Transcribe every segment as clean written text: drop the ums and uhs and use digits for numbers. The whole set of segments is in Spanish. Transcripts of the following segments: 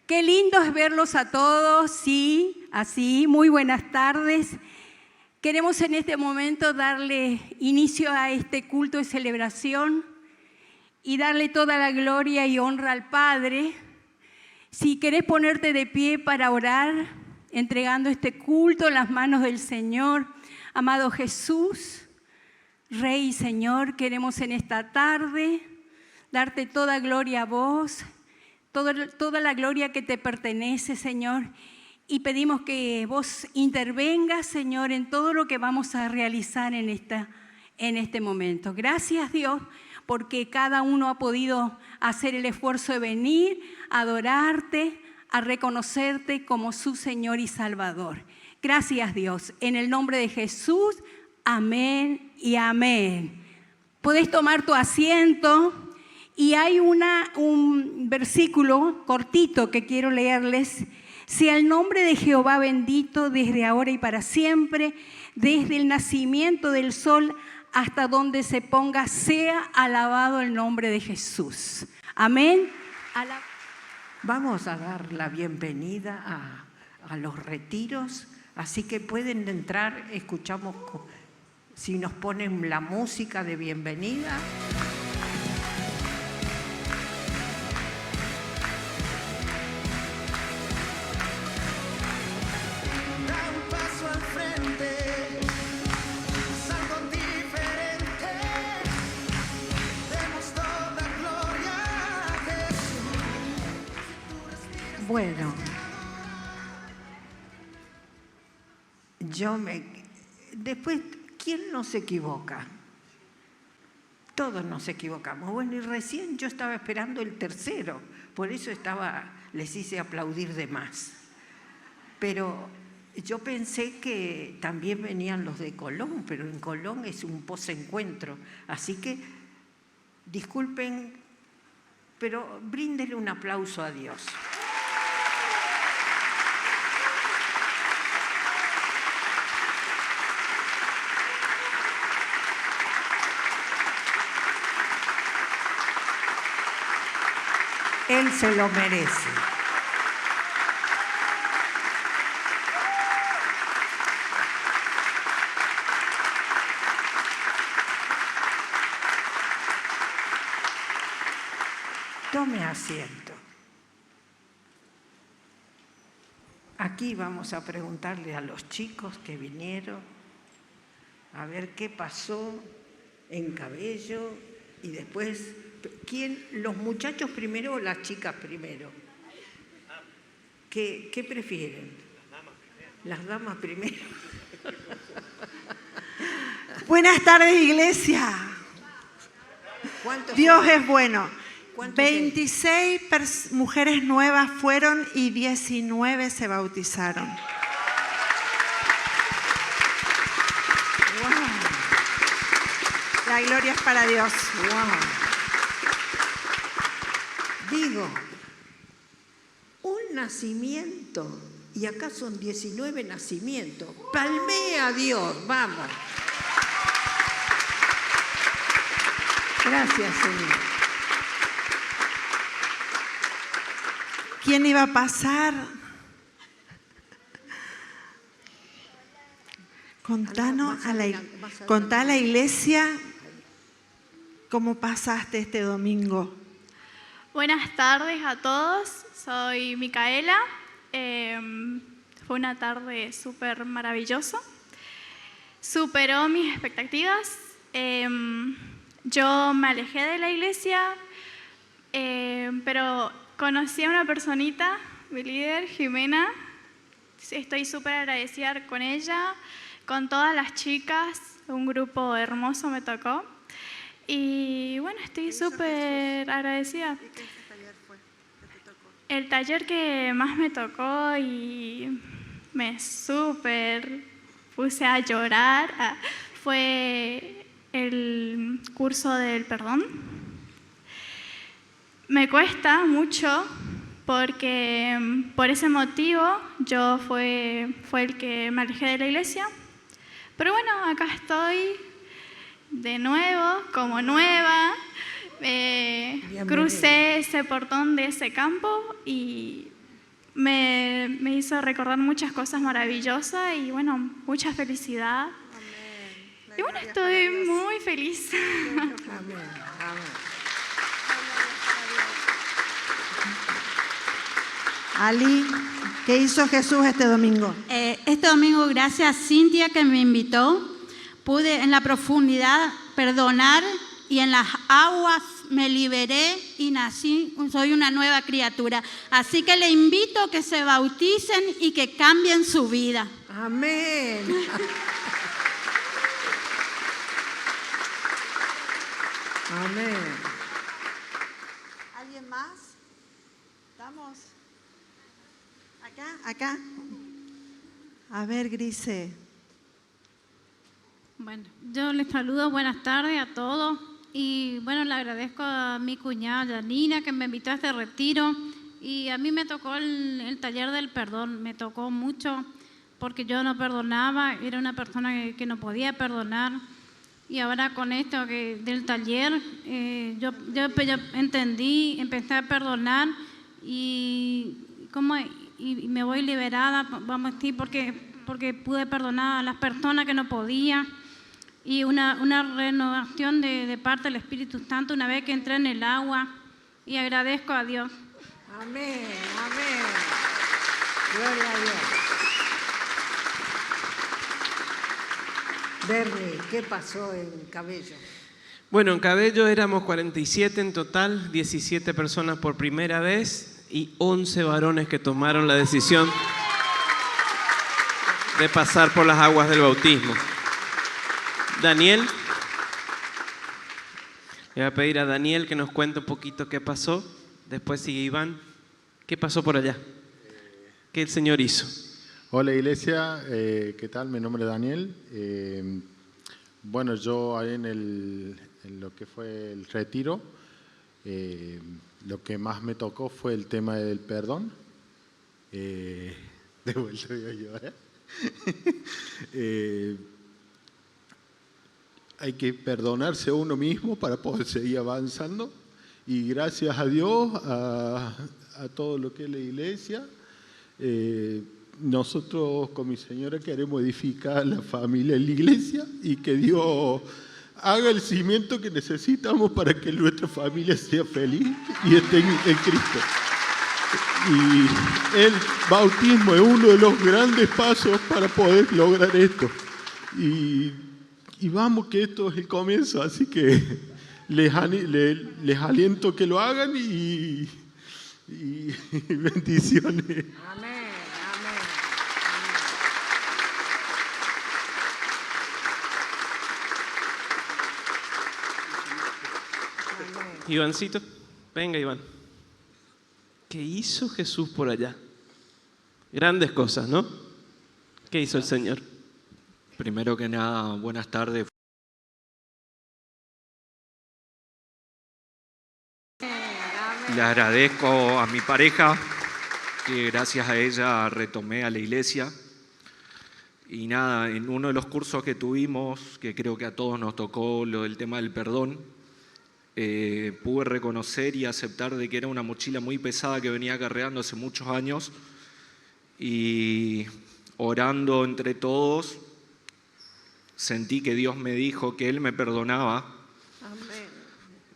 Qué lindo es verlos a todos, sí, así, muy buenas tardes. Queremos en este momento darle inicio a este culto de celebración y darle toda la gloria y honra al Padre. Si querés ponerte de pie para orar, entregando este culto en las manos del Señor. Amado Jesús, Rey y Señor, queremos en esta tarde darte toda gloria a vos, toda la gloria que te pertenece, Señor, y pedimos que vos intervengas, Señor, en todo lo que vamos a realizar en este momento. Gracias, Dios, porque cada uno ha podido hacer el esfuerzo de venir a adorarte, a reconocerte como su Señor y Salvador. Gracias, Dios. En el nombre de Jesús, amén y amén. Podés tomar tu asiento. Y hay un versículo cortito que quiero leerles. Sea el nombre de Jehová bendito desde ahora y para siempre, desde el nacimiento del sol hasta donde se ponga, sea alabado el nombre de Jesús. Amén. Vamos a dar la bienvenida a los retiros, así que pueden entrar, escuchamos si nos ponen la música de bienvenida. Bueno, después, ¿quién no se equivoca? Todos nos equivocamos. Bueno, y recién yo estaba esperando el tercero, por eso les hice aplaudir de más. Pero yo pensé que también venían los de Colón, pero en Colón es un posencuentro. Así que, disculpen, pero bríndenle un aplauso a Dios. Él se lo merece. Tome asiento. Aquí vamos a preguntarle a los chicos que vinieron a ver qué pasó en Cabello y después, ¿quién? ¿Los muchachos primero o las chicas primero? ¿Qué prefieren? Las damas primero. Buenas tardes, iglesia. Dios es bueno. 26 mujeres nuevas fueron y 19 se bautizaron. Wow. La gloria es para Dios. Wow. Digo, un nacimiento, y acá son 19 nacimientos. Palmea a Dios, vamos. Gracias, Señor. ¿Quién iba a pasar? Contá a la iglesia cómo pasaste este domingo. Buenas tardes a todos, soy Micaela. Fue una tarde súper maravillosa. Superó mis expectativas. Yo me alejé de la iglesia, pero conocí a una personita, mi líder, Jimena. Estoy súper agradecida con ella, con todas las chicas. Un grupo hermoso me tocó. Y bueno, estoy súper agradecida. ¿Y qué taller fue que te tocó? El taller que más me tocó y me súper puse a llorar fue el curso del perdón. Me cuesta mucho porque por ese motivo yo fue el que me alejé de la iglesia. Pero bueno, acá estoy de nuevo, como nueva. Crucé ese portón de ese campo y me hizo recordar muchas cosas maravillosas y bueno, mucha felicidad. Amén. Y bueno, estoy muy feliz. Amén. Amén. Ali, ¿qué hizo Jesús este domingo? Este domingo, gracias a Cintia que me invitó, pude en la profundidad perdonar y en las aguas me liberé y nací, soy una nueva criatura. Así que le invito a que se bauticen y que cambien su vida. Amén. Amén. ¿Alguien más? ¿Estamos? ¿Acá? A ver, Grise. Bueno, yo les saludo, buenas tardes a todos y bueno, le agradezco a mi cuñada Janina que me invitó a este retiro y a mí me tocó el taller del perdón, me tocó mucho porque yo no perdonaba, era una persona que no podía perdonar y ahora con esto del taller yo entendí, empecé a perdonar y me voy liberada, vamos a decir, porque pude perdonar a las personas que no podía. Y una renovación de parte del Espíritu Santo una vez que entré en el agua y agradezco a Dios. Amén. Amén. Gloria a Dios. Bernie, ¿qué pasó en Cabello? Bueno, en Cabello éramos 47 en total, 17 personas por primera vez y 11 varones que tomaron la decisión de pasar por las aguas del bautismo. Daniel, le voy a pedir a Daniel que nos cuente un poquito qué pasó. Después sigue Iván. ¿Qué pasó por allá? ¿Qué el Señor hizo? Hola iglesia, ¿qué tal? Mi nombre es Daniel. Bueno, yo ahí en lo que fue el retiro, lo que más me tocó fue el tema del perdón. De vuelta voy a llorar. Hay que perdonarse a uno mismo para poder seguir avanzando y gracias a Dios, a todo lo que es la iglesia, nosotros con mi señora queremos edificar la familia en la iglesia y que Dios haga el cimiento que necesitamos para que nuestra familia sea feliz y esté en Cristo. Y el bautismo es uno de los grandes pasos para poder lograr esto. Y vamos, que esto es el comienzo, así que les aliento que lo hagan y bendiciones. Amén. Amén. Amén. Ivancito, venga Iván. ¿Qué hizo Jesús por allá? Grandes cosas, ¿no? ¿Qué hizo el Señor? Primero que nada, buenas tardes. Le agradezco a mi pareja, que gracias a ella retomé a la iglesia. Y nada, en uno de los cursos que tuvimos, que creo que a todos nos tocó lo del tema del perdón, pude reconocer y aceptar de que era una mochila muy pesada que venía cargando hace muchos años. Y orando entre todos, sentí que Dios me dijo que Él me perdonaba. Amén.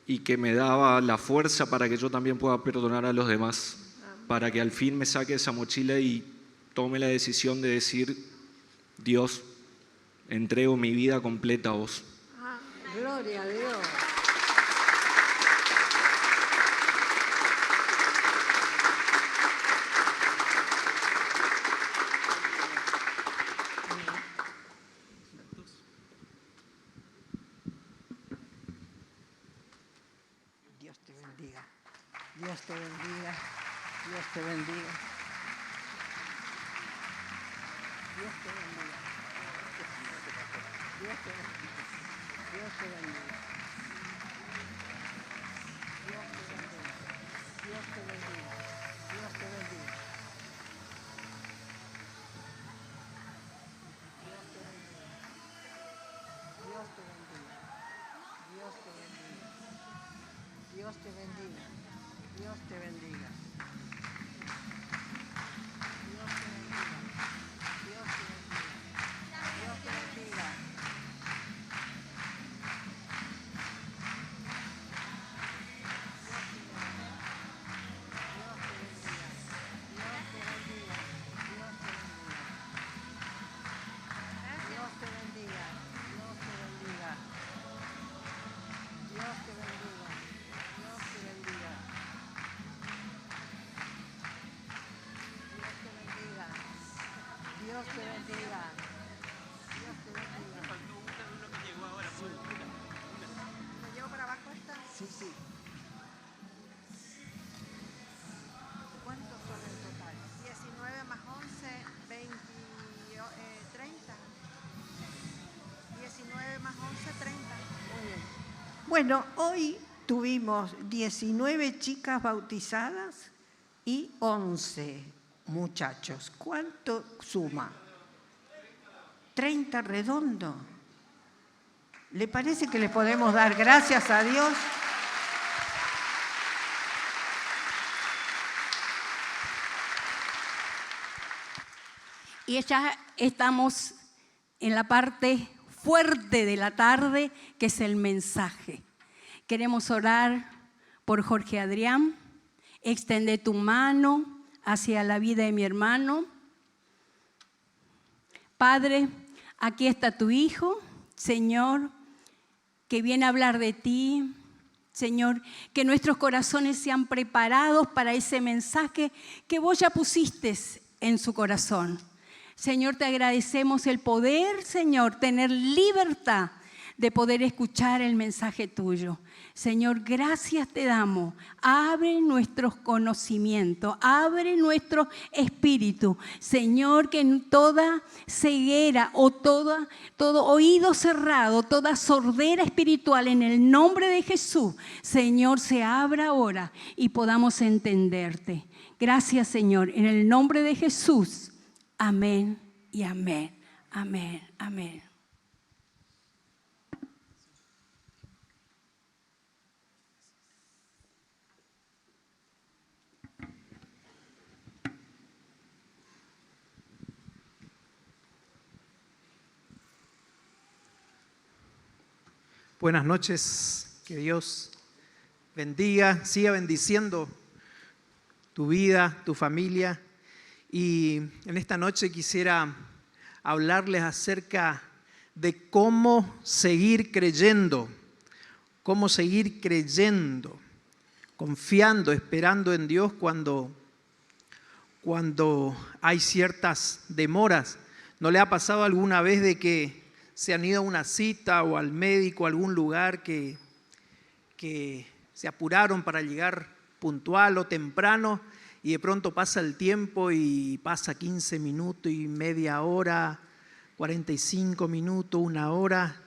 Y que me daba la fuerza para que yo también pueda perdonar a los demás. Amén. Para que al fin me saque esa mochila y tome la decisión de decir: Dios, entrego mi vida completa a vos. Gloria a Dios. Dios te bendiga. Dios te bendiga. Dios te bendiga. Dios te bendiga. Dios te bendiga. Dios te bendiga. Dios te bendiga. Dios te bendiga. Dios te bendiga. Dios te bendiga. Dios te bendiga. Dios te bendiga. Dios te bendiga. Dios te bendiga. Dios te bendiga. Dios te bendiga. ¿Me llevo para abajo esta? Sí, sí. ¿Cuántos son en total? 19 más 11, 30. 19 más 11, 30. Muy bien. Bueno, hoy tuvimos 19 chicas bautizadas y 11 muchachos. ¿Cuánto suma? 30 redondo. ¿Le parece que le podemos dar gracias a Dios? Y ya estamos en la parte fuerte de la tarde, que es el mensaje. Queremos orar por Jorge Adrián. Extende tu mano hacia la vida de mi hermano. Padre, aquí está tu hijo, Señor, que viene a hablar de ti. Señor, que nuestros corazones sean preparados para ese mensaje que vos ya pusiste en su corazón. Señor, te agradecemos el poder, Señor, tener libertad de poder escuchar el mensaje tuyo. Señor, gracias te damos. Abre nuestros conocimientos, abre nuestro espíritu. Señor, que en toda ceguera o todo oído cerrado, toda sordera espiritual, en el nombre de Jesús, Señor, se abra ahora y podamos entenderte. Gracias, Señor, en el nombre de Jesús. Amén y amén, amén, amén. Buenas noches, que Dios bendiga, siga bendiciendo tu vida, tu familia. Y en esta noche quisiera hablarles acerca de cómo seguir creyendo, confiando, esperando en Dios cuando hay ciertas demoras. ¿No le ha pasado alguna vez de que se han ido a una cita o al médico, a algún lugar que se apuraron para llegar puntual o temprano y de pronto pasa el tiempo y pasa 15 minutos y media hora, 45 minutos, una hora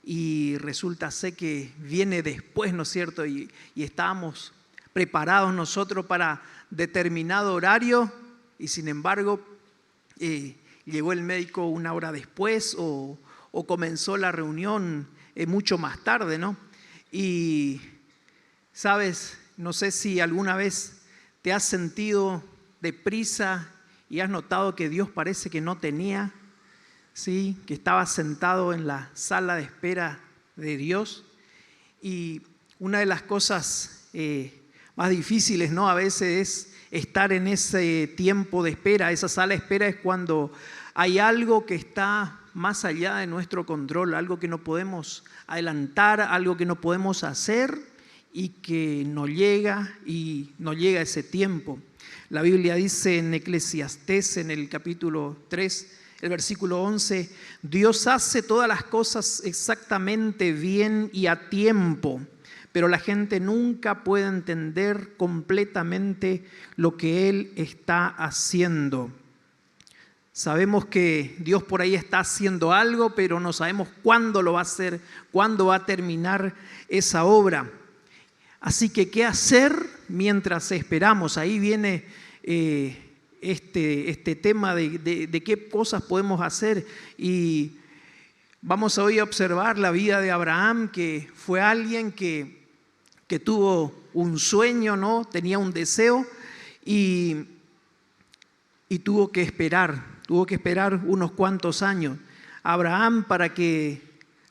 y resulta ser que viene después, ¿no es cierto? Y estábamos preparados nosotros para determinado horario y sin embargo llegó el médico una hora después o comenzó la reunión mucho más tarde, ¿no? Y, ¿sabes? No sé si alguna vez te has sentido deprisa y has notado que Dios parece que no tenía, ¿sí? Que estaba sentado en la sala de espera de Dios. Y una de las cosas más difíciles, ¿no? A veces es estar en ese tiempo de espera. Esa sala de espera es cuando hay algo que está más allá de nuestro control, algo que no podemos adelantar, algo que no podemos hacer y que no llega ese tiempo. La Biblia dice en Eclesiastés, en el capítulo 3, el versículo 11, Dios hace todas las cosas exactamente bien y a tiempo, pero la gente nunca puede entender completamente lo que Él está haciendo. Sabemos que Dios por ahí está haciendo algo, pero no sabemos cuándo lo va a hacer, cuándo va a terminar esa obra. Así que, ¿qué hacer mientras esperamos? Ahí viene este tema de qué cosas podemos hacer. Y vamos hoy a observar la vida de Abraham, que fue alguien que tuvo un sueño, ¿no? Tenía un deseo y tuvo que esperar unos cuantos años. Abraham, para que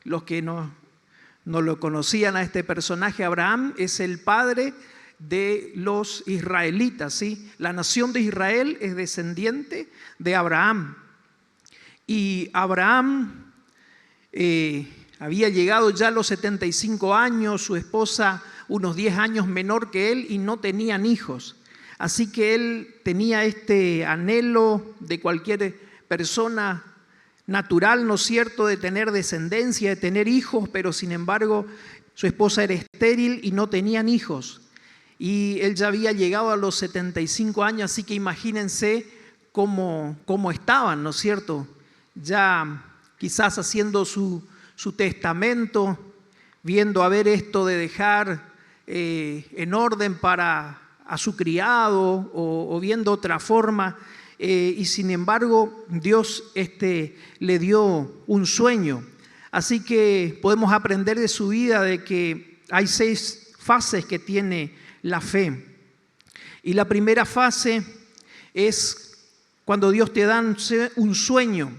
los que no lo conocían a este personaje, Abraham es el padre de los israelitas, ¿sí? La nación de Israel es descendiente de Abraham. Y Abraham había llegado ya a los 75 años, su esposa unos 10 años menor que él y no tenían hijos. Así que él tenía este anhelo de cualquier persona natural, ¿no es cierto?, de tener descendencia, de tener hijos, pero sin embargo su esposa era estéril y no tenían hijos. Y él ya había llegado a los 75 años, así que imagínense cómo estaban, ¿no es cierto? Ya quizás haciendo su testamento, viendo a ver esto de dejar en orden a su criado o viendo otra forma. Y sin embargo Dios le dio un sueño. Así que podemos aprender de su vida de que hay 6 fases que tiene la fe. Y la primera fase es cuando Dios te da un sueño.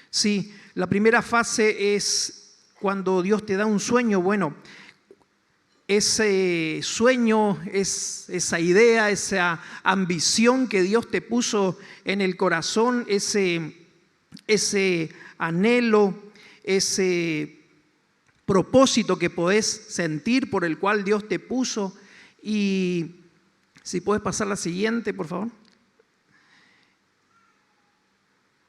Sí, la primera fase es cuando Dios te da un sueño. Bueno, ese sueño, esa idea, esa ambición que Dios te puso en el corazón, ese anhelo, ese propósito que podés sentir por el cual Dios te puso. Y si puedes pasar la siguiente, por favor.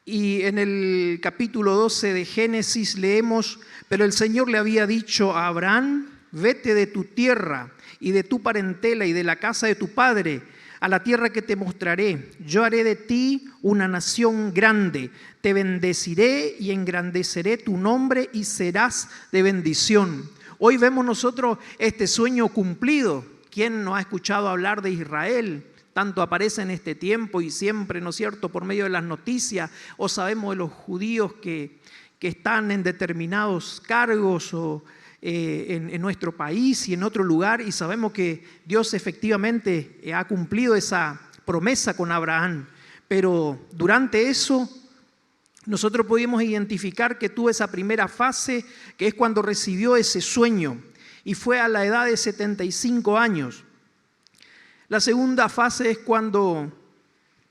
Y en el capítulo 12 de Génesis leemos: pero el Señor le había dicho a Abraham: vete de tu tierra y de tu parentela y de la casa de tu padre a la tierra que te mostraré. Yo haré de ti una nación grande, te bendeciré y engrandeceré tu nombre y serás de bendición. Hoy vemos nosotros este sueño cumplido. ¿Quién no ha escuchado hablar de Israel? Tanto aparece en este tiempo y siempre, ¿no es cierto?, por medio de las noticias, o sabemos de los judíos que están en determinados cargos o en nuestro país y en otro lugar, y sabemos que Dios efectivamente ha cumplido esa promesa con Abraham. Pero durante eso nosotros pudimos identificar que tuvo esa primera fase, que es cuando recibió ese sueño, y fue a la edad de 75 años. La segunda fase es cuando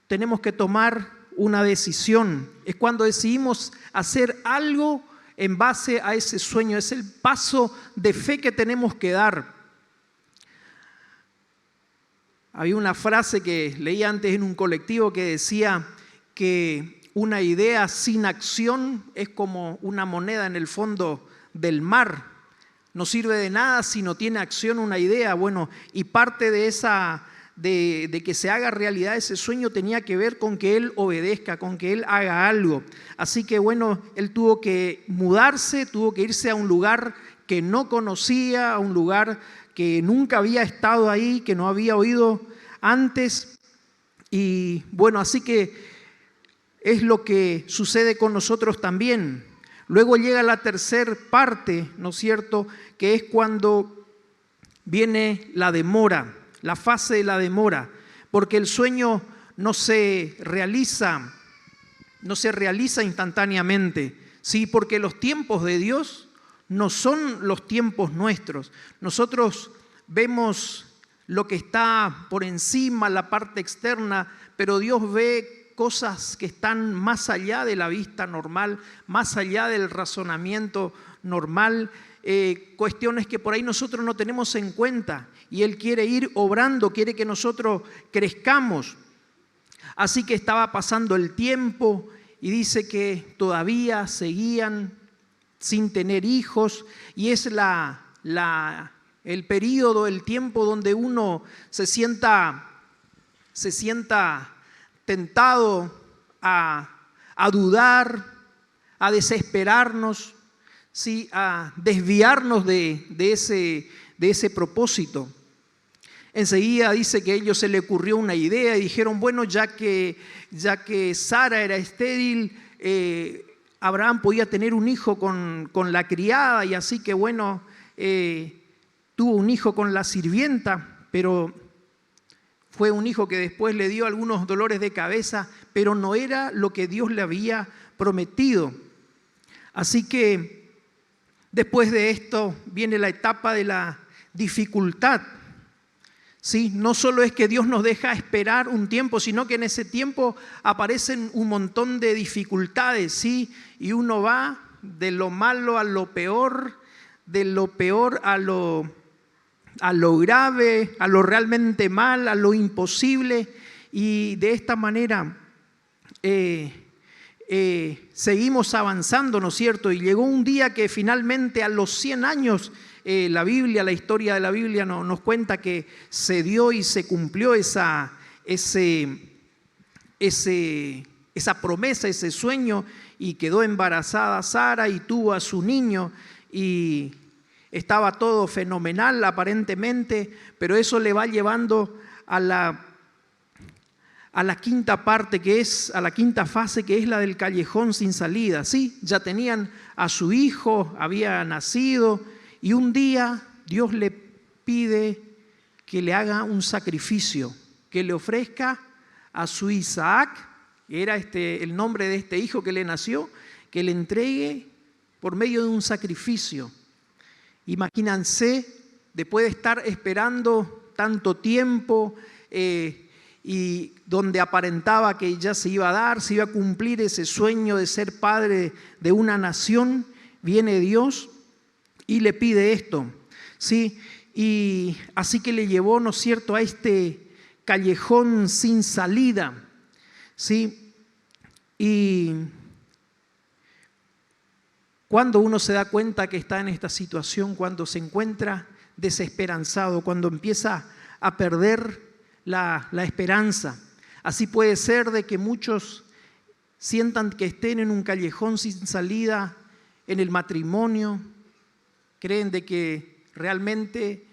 tenemos que tomar una decisión, es cuando decidimos hacer algo en base a ese sueño. Es el paso de fe que tenemos que dar. Había una frase que leí antes en un colectivo que decía que una idea sin acción es como una moneda en el fondo del mar. No sirve de nada si no tiene acción una idea. Bueno, y parte de de que se haga realidad ese sueño tenía que ver con que él obedezca, con que él haga algo. Así que bueno, él tuvo que mudarse, tuvo que irse a un lugar que no conocía, a un lugar que nunca había estado ahí, que no había oído antes. Y bueno, así que es lo que sucede con nosotros también. Luego llega la tercera parte, ¿no es cierto?, que es cuando viene la demora. La fase de la demora, porque el sueño no se realiza instantáneamente, ¿sí? Porque los tiempos de Dios no son los tiempos nuestros. Nosotros vemos lo que está por encima, la parte externa, pero Dios ve cosas que están más allá de la vista normal, más allá del razonamiento normal, cuestiones que por ahí nosotros no tenemos en cuenta. Y Él quiere ir obrando, quiere que nosotros crezcamos. Así que estaba pasando el tiempo y dice que todavía seguían sin tener hijos. Y es el periodo, el tiempo donde uno se sienta tentado a dudar, a desesperarnos, ¿sí?, a desviarnos de ese propósito. Enseguida dice que a ellos se le ocurrió una idea y dijeron: bueno, ya que Sara era estéril, Abraham podía tener un hijo con la criada, y así que bueno, tuvo un hijo con la sirvienta, pero fue un hijo que después le dio algunos dolores de cabeza, pero no era lo que Dios le había prometido. Así que después de esto viene la etapa de la dificultad. ¿Sí? No solo es que Dios nos deja esperar un tiempo, sino que en ese tiempo aparecen un montón de dificultades, ¿sí? Y uno va de lo malo a lo peor, de lo peor a lo grave, a lo realmente mal, a lo imposible. Y de esta manera seguimos avanzando, ¿no es cierto? Y llegó un día que finalmente a los 100 años, la historia de la Biblia nos cuenta que se dio y se cumplió esa promesa, ese sueño, y quedó embarazada Sara y tuvo a su niño y estaba todo fenomenal aparentemente, pero eso le va llevando a la quinta parte, a la quinta fase, que es la del callejón sin salida. Sí, ya tenían a su hijo, había nacido, y un día Dios le pide que le haga un sacrificio, que le ofrezca a su Isaac, que era el nombre de este hijo que le nació, que le entregue por medio de un sacrificio. Imagínense, después de estar esperando tanto tiempo, y donde aparentaba que ya se iba a dar, se iba a cumplir ese sueño de ser padre de una nación, viene Dios y le pide esto, ¿sí? Y así que le llevó, ¿no es cierto?, a este callejón sin salida, ¿sí? Y cuando uno se da cuenta que está en esta situación, cuando se encuentra desesperanzado, cuando empieza a perder la esperanza. Así puede ser de que muchos sientan que estén en un callejón sin salida en el matrimonio, creen de que realmente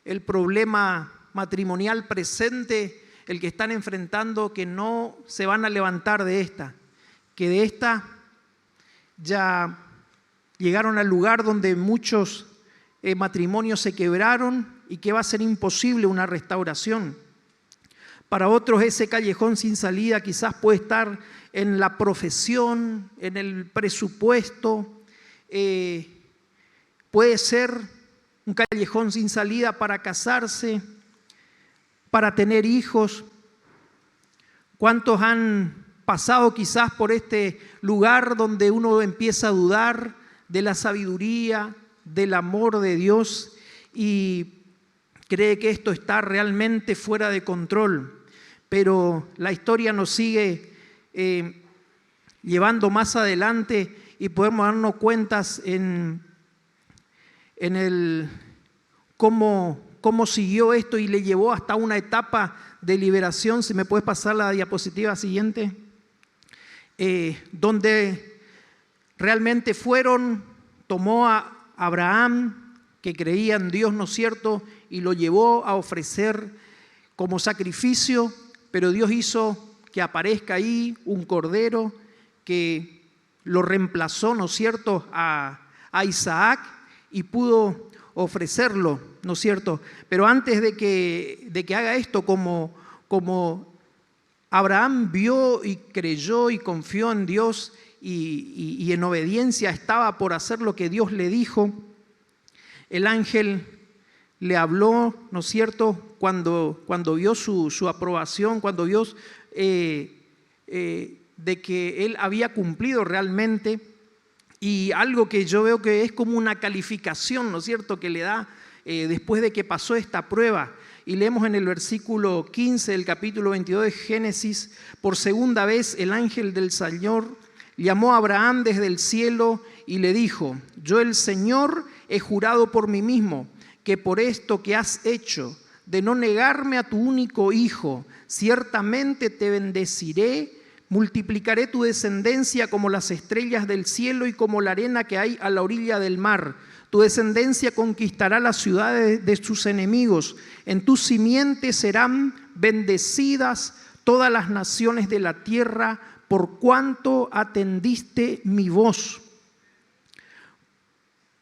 el problema matrimonial presente, el que están enfrentando, que no se van a levantar de esta, que de esta ya llegaron al lugar donde muchos matrimonios se quebraron y que va a ser imposible una restauración. Para otros ese callejón sin salida quizás puede estar en la profesión, en el presupuesto, puede ser un callejón sin salida para casarse, para tener hijos. ¿Cuántos han pasado quizás por este lugar donde uno empieza a dudar de la sabiduría, del amor de Dios y cree que esto está realmente fuera de control? Pero la historia nos sigue llevando más adelante y podemos darnos cuenta en cómo siguió esto y le llevó hasta una etapa de liberación. Si me puedes pasar la diapositiva siguiente, donde realmente tomó a Abraham, que creía en Dios, ¿no es cierto?, y lo llevó a ofrecer como sacrificio. Pero Dios hizo que aparezca ahí un cordero que lo reemplazó, ¿no es cierto?, a Isaac, y pudo ofrecerlo, ¿no es cierto? Pero antes de que haga esto, como Abraham vio y creyó y confió en Dios y en obediencia estaba por hacer lo que Dios le dijo, el ángel le habló, ¿no es cierto?, cuando vio su aprobación, cuando vio de que él había cumplido realmente, y algo que yo veo que es como una calificación, ¿no es cierto?, que le da después de que pasó esta prueba. Y leemos en el versículo 15 del capítulo 22 de Génesis: por segunda vez el ángel del Señor llamó a Abraham desde el cielo y le dijo: yo, el Señor, he jurado por mí mismo que por esto que has hecho, de no negarme a tu único hijo, ciertamente te bendeciré, multiplicaré tu descendencia como las estrellas del cielo y como la arena que hay a la orilla del mar. Tu descendencia conquistará las ciudades de sus enemigos. En tu simiente serán bendecidas todas las naciones de la tierra, por cuanto atendiste mi voz.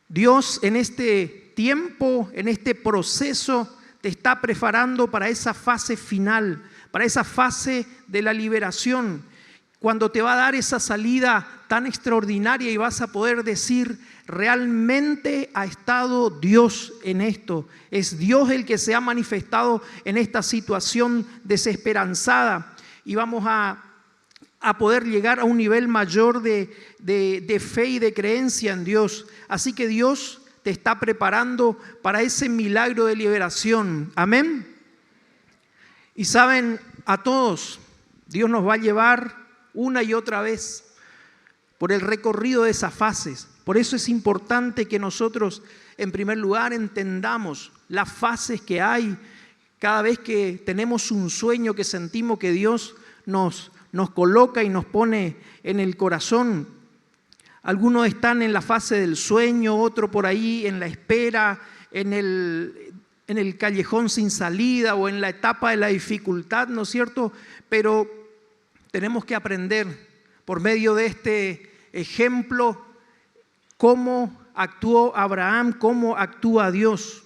Dios en este tiempo, en este proceso, te está preparando para esa fase final, para esa fase de la liberación, cuando te va a dar esa salida tan extraordinaria y vas a poder decir: realmente ha estado Dios en esto. Es Dios el que se ha manifestado en esta situación desesperanzada, y vamos a poder llegar a un nivel mayor de fe y de creencia en Dios. Así que Dios te está preparando para ese milagro de liberación. Amén. Y saben, a todos Dios nos va a llevar una y otra vez por el recorrido de esas fases. Por eso es importante que nosotros, en primer lugar, entendamos las fases que hay cada vez que tenemos un sueño que sentimos que Dios nos coloca y nos pone en el corazón. Algunos están en la fase del sueño, otro por ahí en la espera, en el callejón sin salida o en la etapa de la dificultad, ¿no es cierto? Pero tenemos que aprender por medio de este ejemplo cómo actuó Abraham, cómo actúa Dios.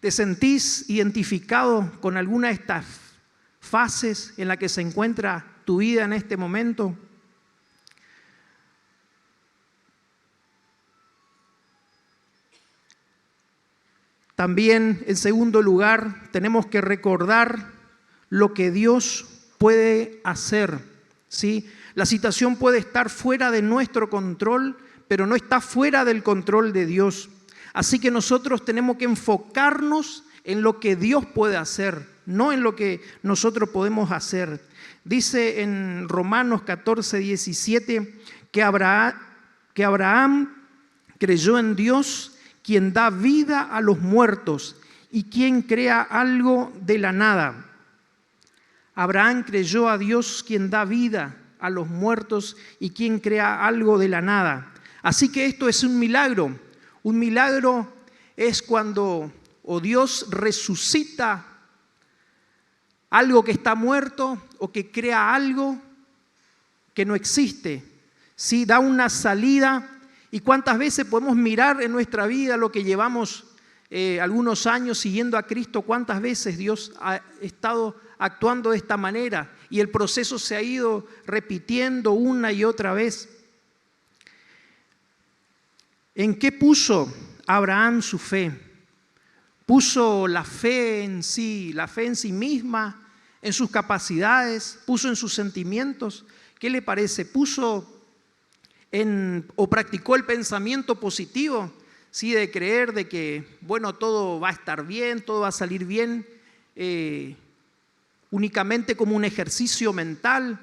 ¿Te sentís identificado con alguna de estas fases en la que se encuentra tu vida en este momento? También, en segundo lugar, tenemos que recordar lo que Dios puede hacer, ¿sí? La situación puede estar fuera de nuestro control, pero no está fuera del control de Dios. Así que nosotros tenemos que enfocarnos en lo que Dios puede hacer, no en lo que nosotros podemos hacer. Dice en Romanos 14:17 que Abraham creyó en Dios, quien da vida a los muertos y quien crea algo de la nada. Abraham creyó a Dios, quien da vida a los muertos y quien crea algo de la nada. Así que esto es un milagro. Un milagro es cuando Dios resucita algo que está muerto o que crea algo que no existe. ¿Sí? Da una salida. ¿Y cuántas veces podemos mirar en nuestra vida lo que llevamos algunos años siguiendo a Cristo? ¿Cuántas veces Dios ha estado actuando de esta manera? Y el proceso se ha ido repitiendo una y otra vez. ¿En qué puso Abraham su fe? Puso la fe en sí misma, en sus capacidades, puso en sus sentimientos. ¿Qué le parece? Puso o practicó el pensamiento positivo, ¿sí? De creer de que, bueno, todo va a estar bien, todo va a salir bien, únicamente como un ejercicio mental,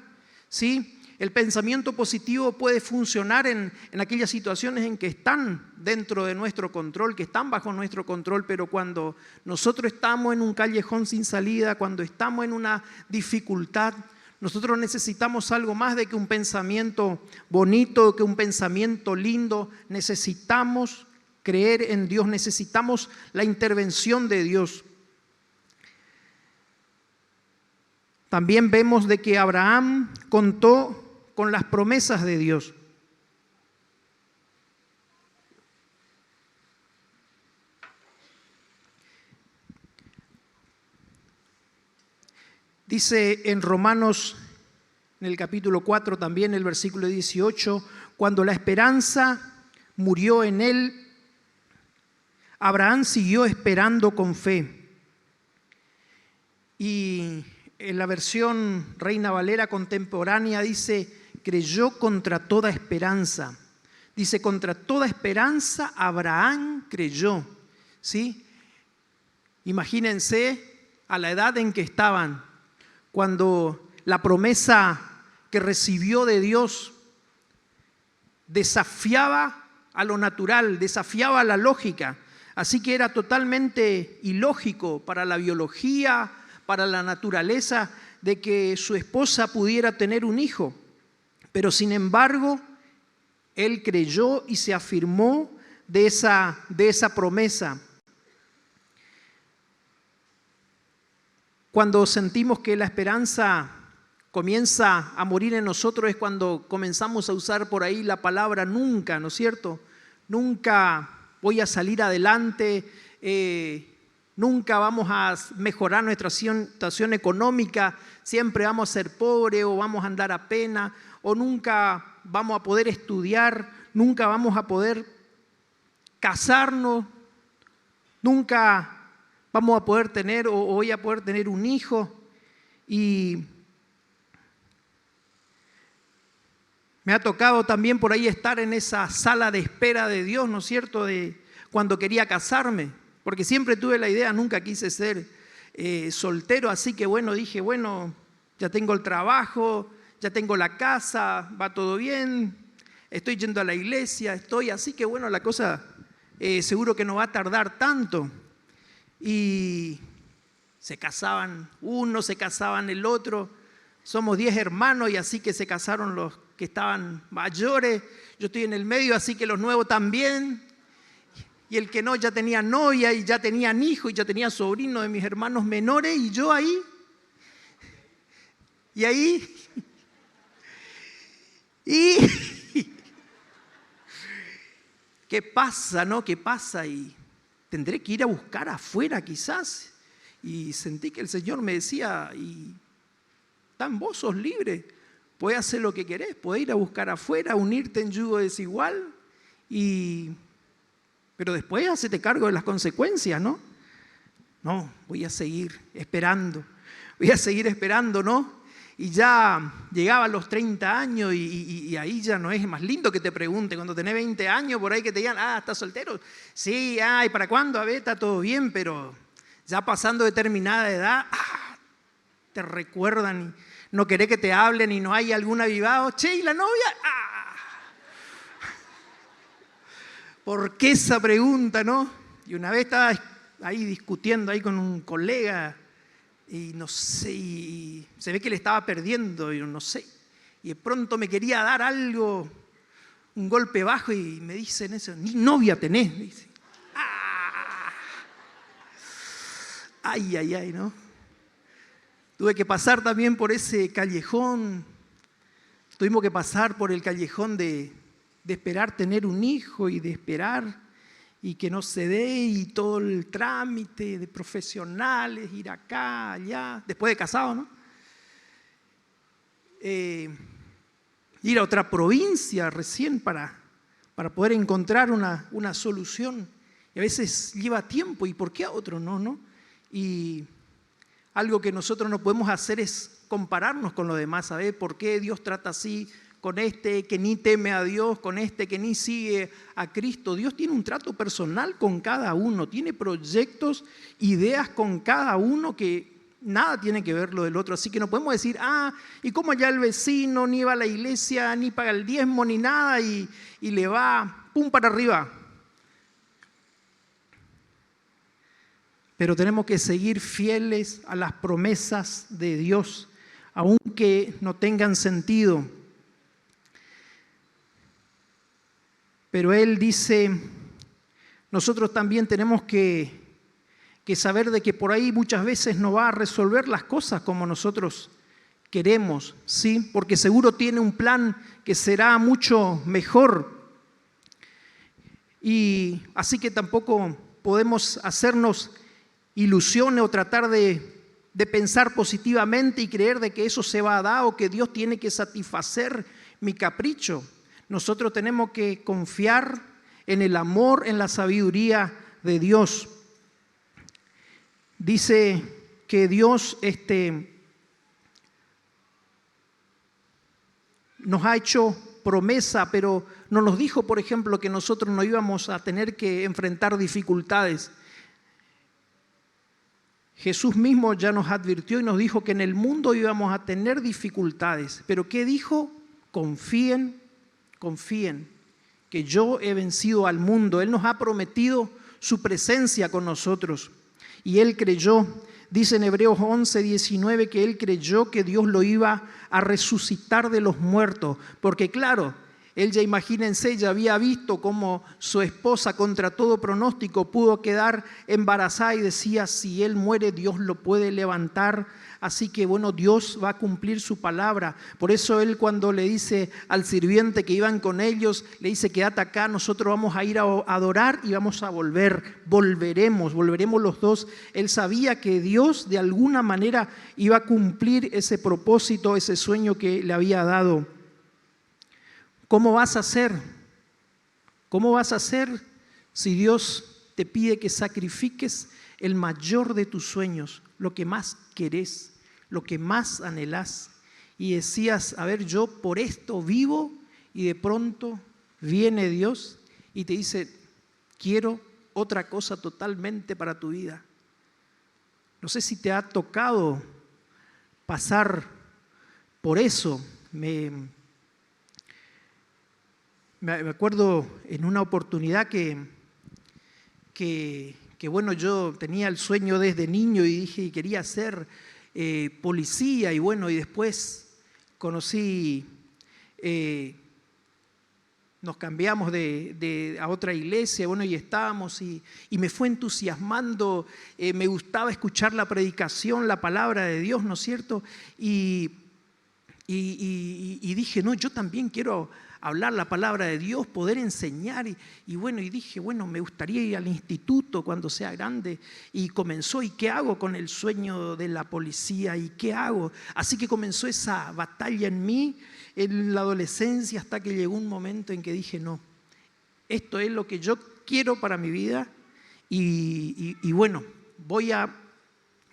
¿sí? El pensamiento positivo puede funcionar en aquellas situaciones en que están dentro de nuestro control, que están bajo nuestro control, pero cuando nosotros estamos en un callejón sin salida, cuando estamos en una dificultad, nosotros necesitamos algo más de que un pensamiento bonito, que un pensamiento lindo. Necesitamos creer en Dios, necesitamos la intervención de Dios. También vemos de que Abraham contó con las promesas de Dios. Dice en Romanos, en el capítulo 4, también el versículo 18, cuando la esperanza murió en él, Abraham siguió esperando con fe. Y en la versión Reina Valera contemporánea dice, creyó contra toda esperanza. Dice, contra toda esperanza Abraham creyó. ¿Sí? Imagínense a la edad en que estaban, cuando la promesa que recibió de Dios desafiaba a lo natural, desafiaba a la lógica. Así que era totalmente ilógico para la biología, para la naturaleza, de que su esposa pudiera tener un hijo. Pero sin embargo, él creyó y se afirmó de esa promesa. Cuando sentimos que la esperanza comienza a morir en nosotros es cuando comenzamos a usar por ahí la palabra nunca, ¿no es cierto? Nunca voy a salir adelante, nunca vamos a mejorar nuestra situación económica, siempre vamos a ser pobres o vamos a andar a pena, o nunca vamos a poder estudiar, nunca vamos a poder casarnos, nunca vamos a poder tener o voy a poder tener un hijo. Y me ha tocado también por ahí estar en esa sala de espera de Dios, ¿no es cierto?, de cuando quería casarme, porque siempre tuve la idea, nunca quise ser soltero, así que bueno, dije, bueno, ya tengo el trabajo, ya tengo la casa, va todo bien, estoy yendo a la iglesia, así que bueno, la cosa seguro que no va a tardar tanto. Y se casaban uno, se casaban el otro. Somos 10 hermanos y así que se casaron los que estaban mayores. Yo estoy en el medio, así que los nuevos también. Y el que no ya tenía novia y ya tenían hijos y ya tenía sobrino de mis hermanos menores y yo ahí. Y ahí. Y ¿qué pasa, no? ¿Qué pasa? Y tendré que ir a buscar afuera quizás. Y sentí que el Señor me decía, y tan vos sos libre, podés hacer lo que querés, podés ir a buscar afuera, unirte en yugo desigual, pero después hacete cargo de las consecuencias, ¿no? No, voy a seguir esperando, ¿no? Y ya llegaban los 30 años y ahí ya no es más lindo que te pregunten, cuando tenés 20 años por ahí que te digan, ¿estás soltero? Sí, ¿y para cuándo? A ver, está todo bien, pero ya pasando determinada edad, te recuerdan y no querés que te hablen y no hay algún avivado. Che, ¿y la novia? ¿Por qué esa pregunta, no? Y una vez estaba ahí discutiendo ahí con un colega y no sé, y se ve que le estaba perdiendo, y no sé. Y de pronto me quería dar algo, un golpe bajo y me dicen eso, ni novia tenés, me dice. Ay, ¿no? Tuve que pasar también por ese callejón, tuvimos que pasar por el callejón de esperar tener un hijo y de esperar y que no se dé y todo el trámite de profesionales, ir acá, allá, después de casado, ¿no? Ir a otra provincia recién para poder encontrar una solución. Y a veces lleva tiempo, ¿y por qué a otro no? Y algo que nosotros no podemos hacer es compararnos con los demás, ¿sabes? ¿Por qué Dios trata así con este que ni teme a Dios, con este que ni sigue a Cristo? Dios tiene un trato personal con cada uno, tiene proyectos, ideas con cada uno que nada tiene que ver lo del otro. Así que no podemos decir, y como ya el vecino ni va a la iglesia, ni paga el diezmo, ni nada, y le va pum para arriba. Pero tenemos que seguir fieles a las promesas de Dios, aunque no tengan sentido. Pero Él dice, nosotros también tenemos que saber de que por ahí muchas veces no va a resolver las cosas como nosotros queremos, ¿sí? Porque seguro tiene un plan que será mucho mejor. Y así que tampoco podemos hacernos ilusiones o tratar de pensar positivamente y creer de que eso se va a dar o que Dios tiene que satisfacer mi capricho. Nosotros tenemos que confiar en el amor, en la sabiduría de Dios. Dice que Dios nos ha hecho promesa, pero no nos dijo, por ejemplo, que nosotros no íbamos a tener que enfrentar dificultades. Jesús mismo ya nos advirtió y nos dijo que en el mundo íbamos a tener dificultades. ¿Pero qué dijo? Confíen que yo he vencido al mundo. Él nos ha prometido su presencia con nosotros. Y Él creyó, dice en Hebreos 11:19, que Él creyó que Dios lo iba a resucitar de los muertos. Porque claro, Él ya, imagínense, ya había visto cómo su esposa contra todo pronóstico pudo quedar embarazada y decía, si él muere, Dios lo puede levantar. Así que bueno, Dios va a cumplir su palabra. Por eso Él, cuando le dice al sirviente que iban con ellos, le dice, quédate acá, nosotros vamos a ir a adorar y vamos a volveremos los dos. Él sabía que Dios de alguna manera iba a cumplir ese propósito, ese sueño que le había dado. ¿Cómo vas a hacer? ¿Cómo vas a hacer si Dios te pide que sacrifiques el mayor de tus sueños, lo que más querés, lo que más anhelás? Y decías, a ver, yo por esto vivo, y de pronto viene Dios y te dice, quiero otra cosa totalmente para tu vida. No sé si te ha tocado pasar por eso. me acuerdo en una oportunidad que bueno, yo tenía el sueño desde niño y dije que quería ser policía, y bueno, y después conocí, nos cambiamos a otra iglesia, bueno, y estábamos, y me fue entusiasmando, me gustaba escuchar la predicación, la palabra de Dios, ¿no es cierto? Y dije, no, yo también quiero hablar la palabra de Dios, poder enseñar, y bueno, y dije, bueno, me gustaría ir al instituto cuando sea grande, y comenzó, ¿y qué hago con el sueño de la policía? ¿Y qué hago? Así que comenzó esa batalla en mí, en la adolescencia, hasta que llegó un momento en que dije, no, esto es lo que yo quiero para mi vida, y bueno, voy a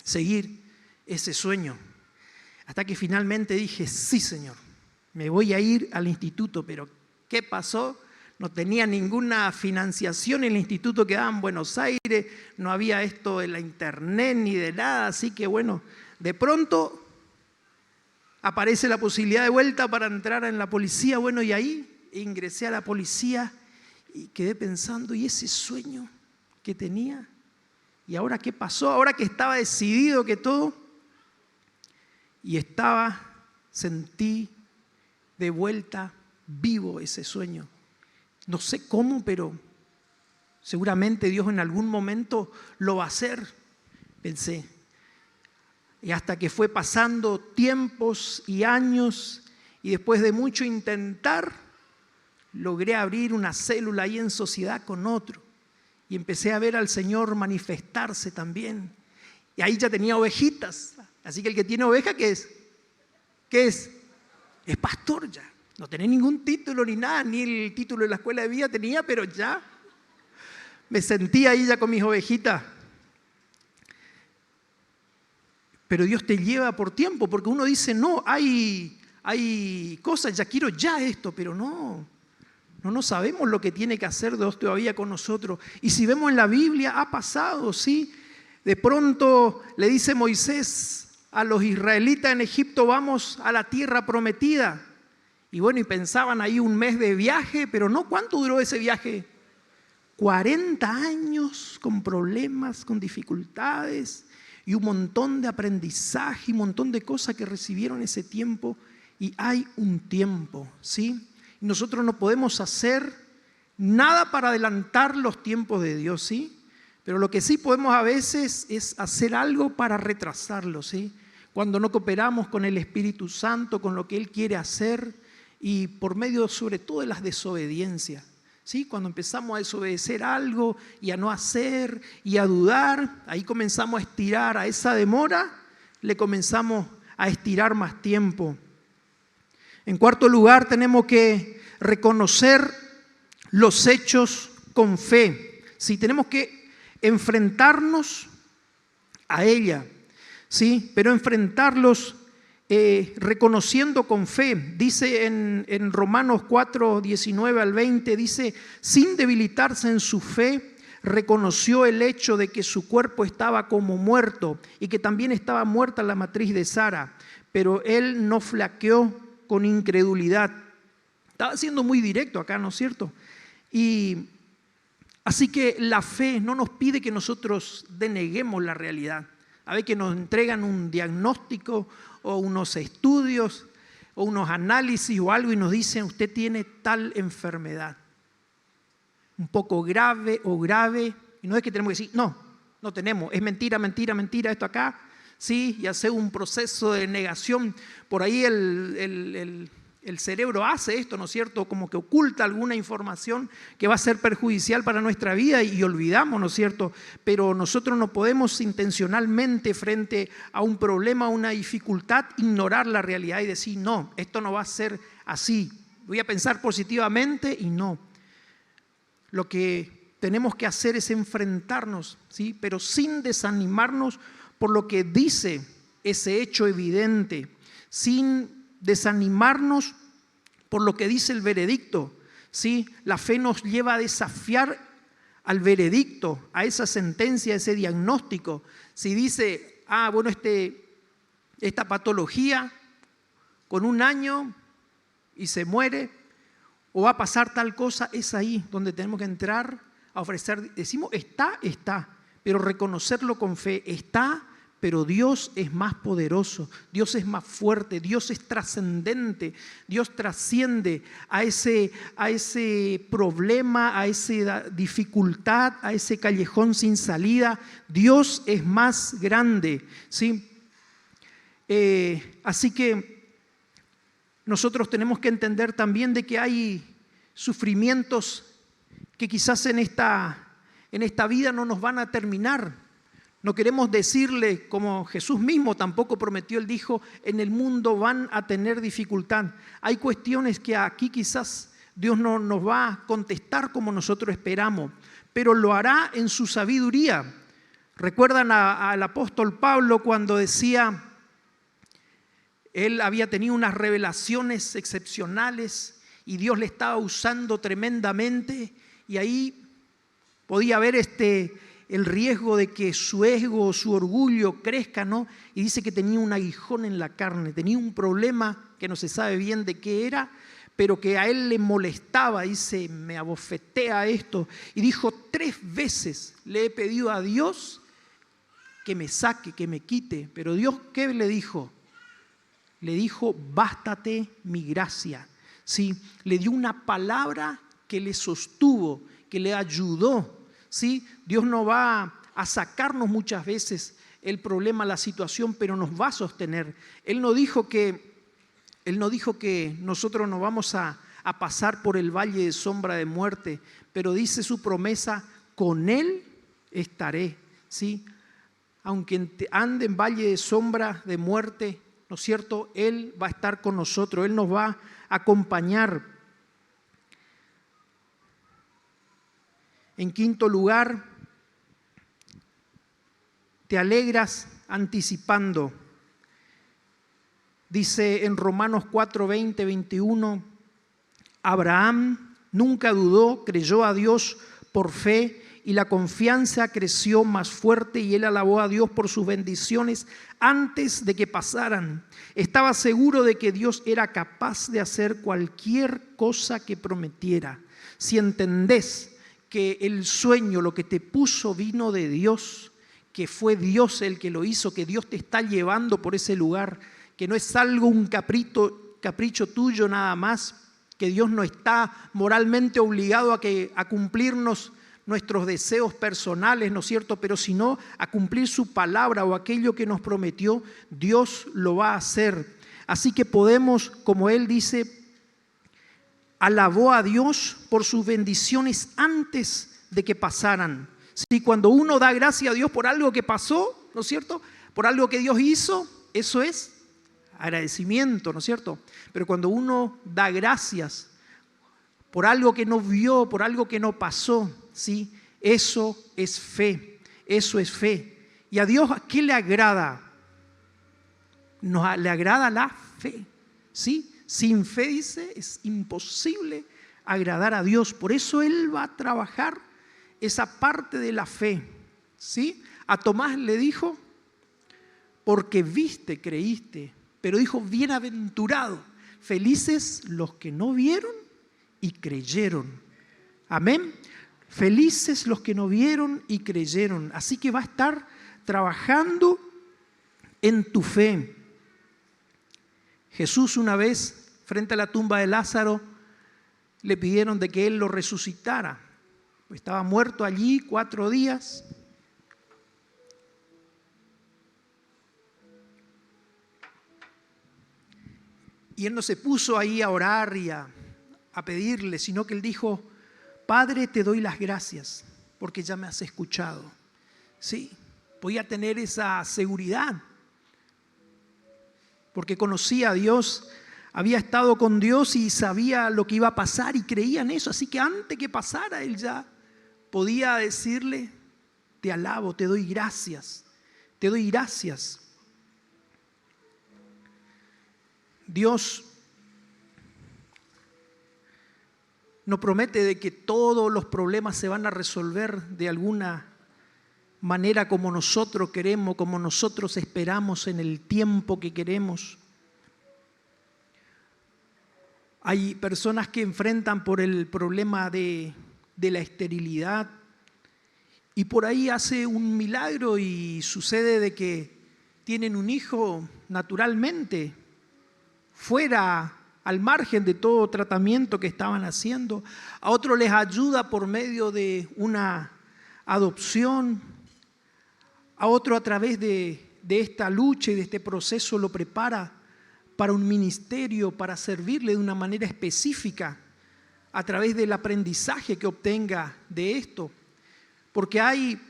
seguir ese sueño. Hasta que finalmente dije, sí, Señor, me voy a ir al instituto. Pero ¿qué pasó? No tenía ninguna financiación, el instituto quedaba en Buenos Aires, no había esto de la internet ni de nada, así que bueno, de pronto aparece la posibilidad de vuelta para entrar en la policía, bueno, y ahí ingresé a la policía y quedé pensando, ¿y ese sueño que tenía? ¿Y ahora qué pasó? Ahora que estaba decidido que todo, y sentí de vuelta vivo ese sueño. No sé cómo, pero seguramente Dios en algún momento lo va a hacer, pensé. Y hasta que fue pasando tiempos y años, y después de mucho intentar, logré abrir una célula ahí en sociedad con otro. Y empecé a ver al Señor manifestarse también. Y ahí ya tenía ovejitas. Así que el que tiene oveja, ¿qué es? ¿Qué es? Es pastor ya. No tenía ningún título ni nada, ni el título de la escuela de vida tenía, pero ya me sentía ahí ya con mis ovejitas. Pero Dios te lleva por tiempo, porque uno dice, no, hay cosas, ya quiero ya esto, pero no sabemos lo que tiene que hacer Dios todavía con nosotros. Y si vemos en la Biblia, ha pasado, ¿sí? De pronto le dice Moisés a los israelitas en Egipto, vamos a la tierra prometida. Y bueno, y pensaban ahí un mes de viaje, pero no, ¿cuánto duró ese viaje? 40 años con problemas, con dificultades, y un montón de aprendizaje, y un montón de cosas que recibieron ese tiempo. Y hay un tiempo, ¿sí? Y nosotros no podemos hacer nada para adelantar los tiempos de Dios, ¿sí? Pero lo que sí podemos a veces es hacer algo para retrasarlo, ¿sí? Cuando no cooperamos con el Espíritu Santo, con lo que Él quiere hacer, y por medio sobre todo de las desobediencias, ¿sí? Cuando empezamos a desobedecer algo y a no hacer y a dudar, ahí comenzamos a estirar a esa demora, le comenzamos a estirar más tiempo. En cuarto lugar, tenemos que reconocer los hechos con fe, ¿sí? Tenemos que enfrentarnos a ella, ¿sí? Pero enfrentarlos reconociendo con fe. Dice en Romanos 4, 19 al 20, dice, sin debilitarse en su fe, reconoció el hecho de que su cuerpo estaba como muerto y que también estaba muerta la matriz de Sara, pero él no flaqueó con incredulidad. Estaba siendo muy directo acá, ¿no es cierto? Y así que la fe no nos pide que nosotros deneguemos la realidad. A ver, que nos entregan un diagnóstico o unos estudios o unos análisis o algo y nos dicen, usted tiene tal enfermedad, un poco grave o grave, y no es que tenemos que decir, no tenemos, es mentira, mentira, mentira esto acá, sí, y hacer un proceso de negación. Por ahí el cerebro hace esto, ¿no es cierto? Como que oculta alguna información que va a ser perjudicial para nuestra vida y olvidamos, ¿no es cierto? Pero nosotros no podemos intencionalmente frente a un problema, a una dificultad, ignorar la realidad y decir, no, esto no va a ser así. Voy a pensar positivamente y no. Lo que tenemos que hacer es enfrentarnos, ¿sí? Pero sin desanimarnos por lo que dice ese hecho evidente, sin desanimarnos por lo que dice el veredicto, ¿sí? La fe nos lleva a desafiar al veredicto, a esa sentencia, a ese diagnóstico. Si dice, bueno, esta patología con 1 año y se muere, o va a pasar tal cosa, es ahí donde tenemos que entrar a ofrecer. Decimos, está, pero reconocerlo con fe. Está, pero Dios es más poderoso, Dios es más fuerte, Dios es trascendente, Dios trasciende a ese problema, a esa dificultad, a ese callejón sin salida. Dios es más grande, ¿sí? Así que nosotros tenemos que entender también de que hay sufrimientos que quizás en esta vida no nos van a terminar. No queremos decirle, como Jesús mismo tampoco prometió, Él dijo, en el mundo van a tener dificultad. Hay cuestiones que aquí quizás Dios no nos va a contestar como nosotros esperamos, pero lo hará en su sabiduría. ¿Recuerdan al apóstol Pablo cuando decía, él había tenido unas revelaciones excepcionales y Dios le estaba usando tremendamente, y ahí podía haber el riesgo de que su ego, su orgullo crezca, ¿no? Y dice que tenía un aguijón en la carne, tenía un problema que no se sabe bien de qué era, pero que a él le molestaba. Dice, me abofetea esto. Y dijo, 3 veces le he pedido a Dios que me saque, que me quite. Pero Dios, ¿qué le dijo? Le dijo, bástate mi gracia. ¿Sí? Le dio una palabra que le sostuvo, que le ayudó. ¿Sí? Dios no va a sacarnos muchas veces el problema, la situación, pero nos va a sostener. Él no dijo que nosotros nos vamos a pasar por el valle de sombra de muerte, pero dice su promesa, con Él estaré. ¿Sí? Aunque ande en valle de sombra de muerte, ¿no es cierto? Él va a estar con nosotros, Él nos va a acompañar. En quinto lugar, te alegras anticipando. Dice en Romanos 4, 20, 21, Abraham nunca dudó, creyó a Dios por fe y la confianza creció más fuerte y él alabó a Dios por sus bendiciones antes de que pasaran. Estaba seguro de que Dios era capaz de hacer cualquier cosa que prometiera. Si entendés que el sueño, lo que te puso, vino de Dios, que fue Dios el que lo hizo, que Dios te está llevando por ese lugar, que no es algo, un capricho tuyo nada más, que Dios no está moralmente obligado a cumplirnos nuestros deseos personales, ¿no es cierto? Pero sino a cumplir su palabra o aquello que nos prometió, Dios lo va a hacer. Así que podemos, como Él dice, alabó a Dios por sus bendiciones antes de que pasaran. Sí, cuando uno da gracias a Dios por algo que pasó, ¿no es cierto? Por algo que Dios hizo, eso es agradecimiento, ¿no es cierto? Pero cuando uno da gracias por algo que no vio, por algo que no pasó, ¿sí? Eso es fe, eso es fe. ¿Y a Dios qué le agrada? Le agrada la fe, ¿sí? Sin fe, dice, es imposible agradar a Dios. Por eso Él va a trabajar esa parte de la fe. ¿Sí? A Tomás le dijo, porque viste, creíste. Pero dijo, bienaventurado, felices los que no vieron y creyeron. Amén. Felices los que no vieron y creyeron. Así que va a estar trabajando en tu fe. Jesús una vez, frente a la tumba de Lázaro, le pidieron de que Él lo resucitara. Estaba muerto allí 4 días. Y Él no se puso ahí a orar y a pedirle, sino que Él dijo, Padre, te doy las gracias porque ya me has escuchado. Sí, podía tener esa seguridad. Porque conocía a Dios, había estado con Dios y sabía lo que iba a pasar y creía en eso. Así que antes que pasara, él ya podía decirle, te alabo, te doy gracias, te doy gracias. Dios nos promete de que todos los problemas se van a resolver de alguna manera como nosotros queremos, como nosotros esperamos en el tiempo que queremos. Hay personas que enfrentan por el problema de la esterilidad y por ahí hace un milagro y sucede de que tienen un hijo naturalmente, fuera, al margen de todo tratamiento que estaban haciendo. A otros les ayuda por medio de una adopción. A otro a través de esta lucha y de este proceso lo prepara para un ministerio, para servirle de una manera específica a través del aprendizaje que obtenga de esto. Porque hay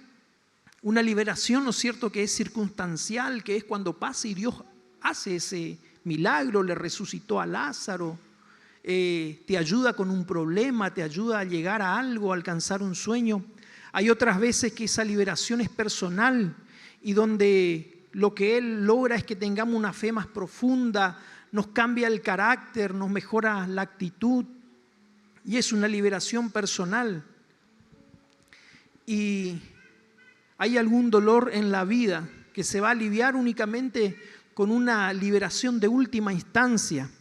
una liberación, ¿no es cierto?, que es circunstancial, que es cuando pasa y Dios hace ese milagro, le resucitó a Lázaro, te ayuda con un problema, te ayuda a llegar a algo, a alcanzar un sueño. Hay otras veces que esa liberación es personal y donde lo que Él logra es que tengamos una fe más profunda, nos cambia el carácter, nos mejora la actitud y es una liberación personal. Y hay algún dolor en la vida que se va a aliviar únicamente con una liberación de última instancia.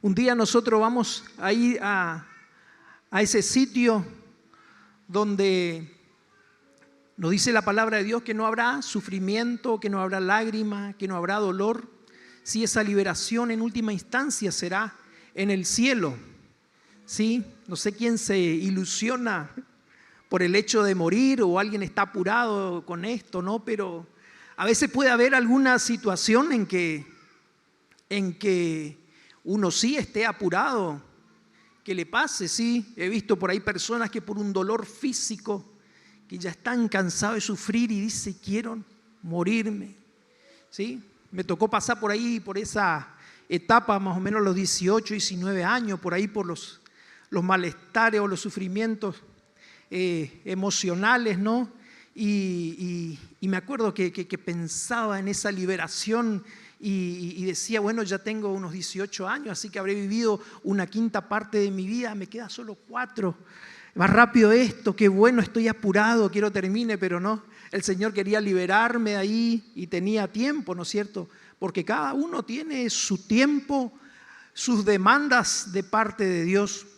Un día nosotros vamos a ir a ese sitio donde nos dice la palabra de Dios que no habrá sufrimiento, que no habrá lágrima, que no habrá dolor. Si esa liberación en última instancia será en el cielo. ¿Sí? No sé quién se ilusiona por el hecho de morir o alguien está apurado con esto, ¿no? Pero a veces puede haber alguna situación en que uno sí esté apurado, que le pase, sí. He visto por ahí personas que por un dolor físico, que ya están cansados de sufrir y dicen, quiero morirme, ¿sí? Me tocó pasar por ahí, por esa etapa, más o menos los 18, 19 años, por ahí por los malestares o los sufrimientos emocionales, ¿no? Y me acuerdo que pensaba en esa liberación y decía, bueno, ya tengo unos 18 años, así que habré vivido una quinta parte de mi vida, me queda solo 4. Más rápido esto, qué bueno, estoy apurado, quiero termine, pero no. El Señor quería liberarme de ahí y tenía tiempo, ¿no es cierto? Porque cada uno tiene su tiempo, sus demandas de parte de Dios.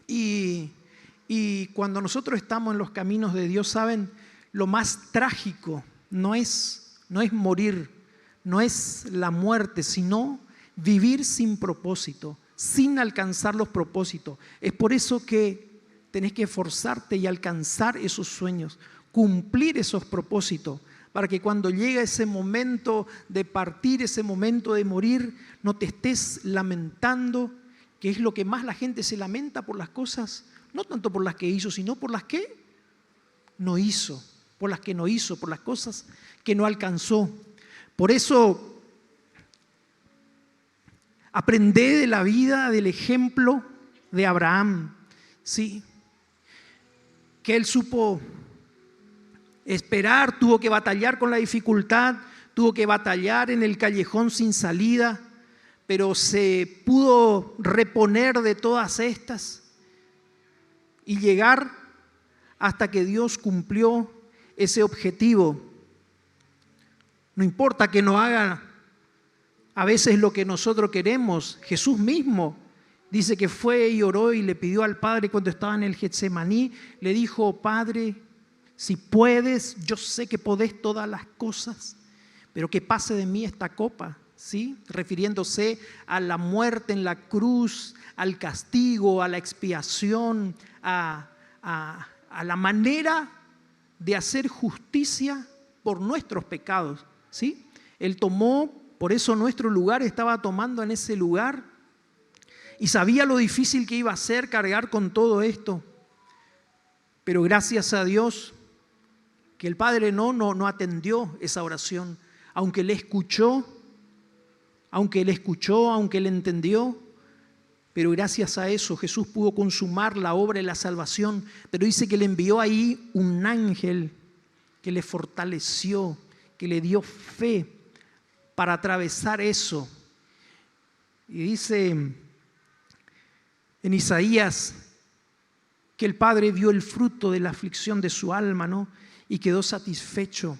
Y cuando nosotros estamos en los caminos de Dios, ¿saben? Lo más trágico no es morir, no es la muerte, sino vivir sin propósito, sin alcanzar los propósitos. Es por eso que tenés que esforzarte y alcanzar esos sueños, cumplir esos propósitos, para que cuando llegue ese momento de partir, ese momento de morir, no te estés lamentando, que es lo que más la gente se lamenta por las cosas, no tanto por las que hizo, sino por las que no hizo, por las que no hizo, por las cosas que no alcanzó. Por eso, aprendé de la vida, del ejemplo de Abraham, ¿sí? Que él supo esperar, tuvo que batallar con la dificultad, tuvo que batallar en el callejón sin salida, pero se pudo reponer de todas estas y llegar hasta que Dios cumplió ese objetivo. No importa que no haga a veces lo que nosotros queremos. Jesús mismo dice que fue y oró y le pidió al Padre cuando estaba en el Getsemaní, le dijo, Padre, si puedes, yo sé que podés todas las cosas, pero que pase de mí esta copa, ¿sí? Refiriéndose a la muerte en la cruz, al castigo, a la expiación, a la manera de hacer justicia por nuestros pecados, ¿sí? Él tomó, por eso nuestro lugar, estaba tomando en ese lugar y sabía lo difícil que iba a ser cargar con todo esto. Pero gracias a Dios que el Padre no atendió esa oración, aunque Él escuchó, aunque Él entendió. Pero gracias a eso Jesús pudo consumar la obra de la salvación. Pero dice que le envió ahí un ángel que le fortaleció, que le dio fe para atravesar eso. Y dice en Isaías que el Padre vio el fruto de la aflicción de su alma, ¿no? Y quedó satisfecho,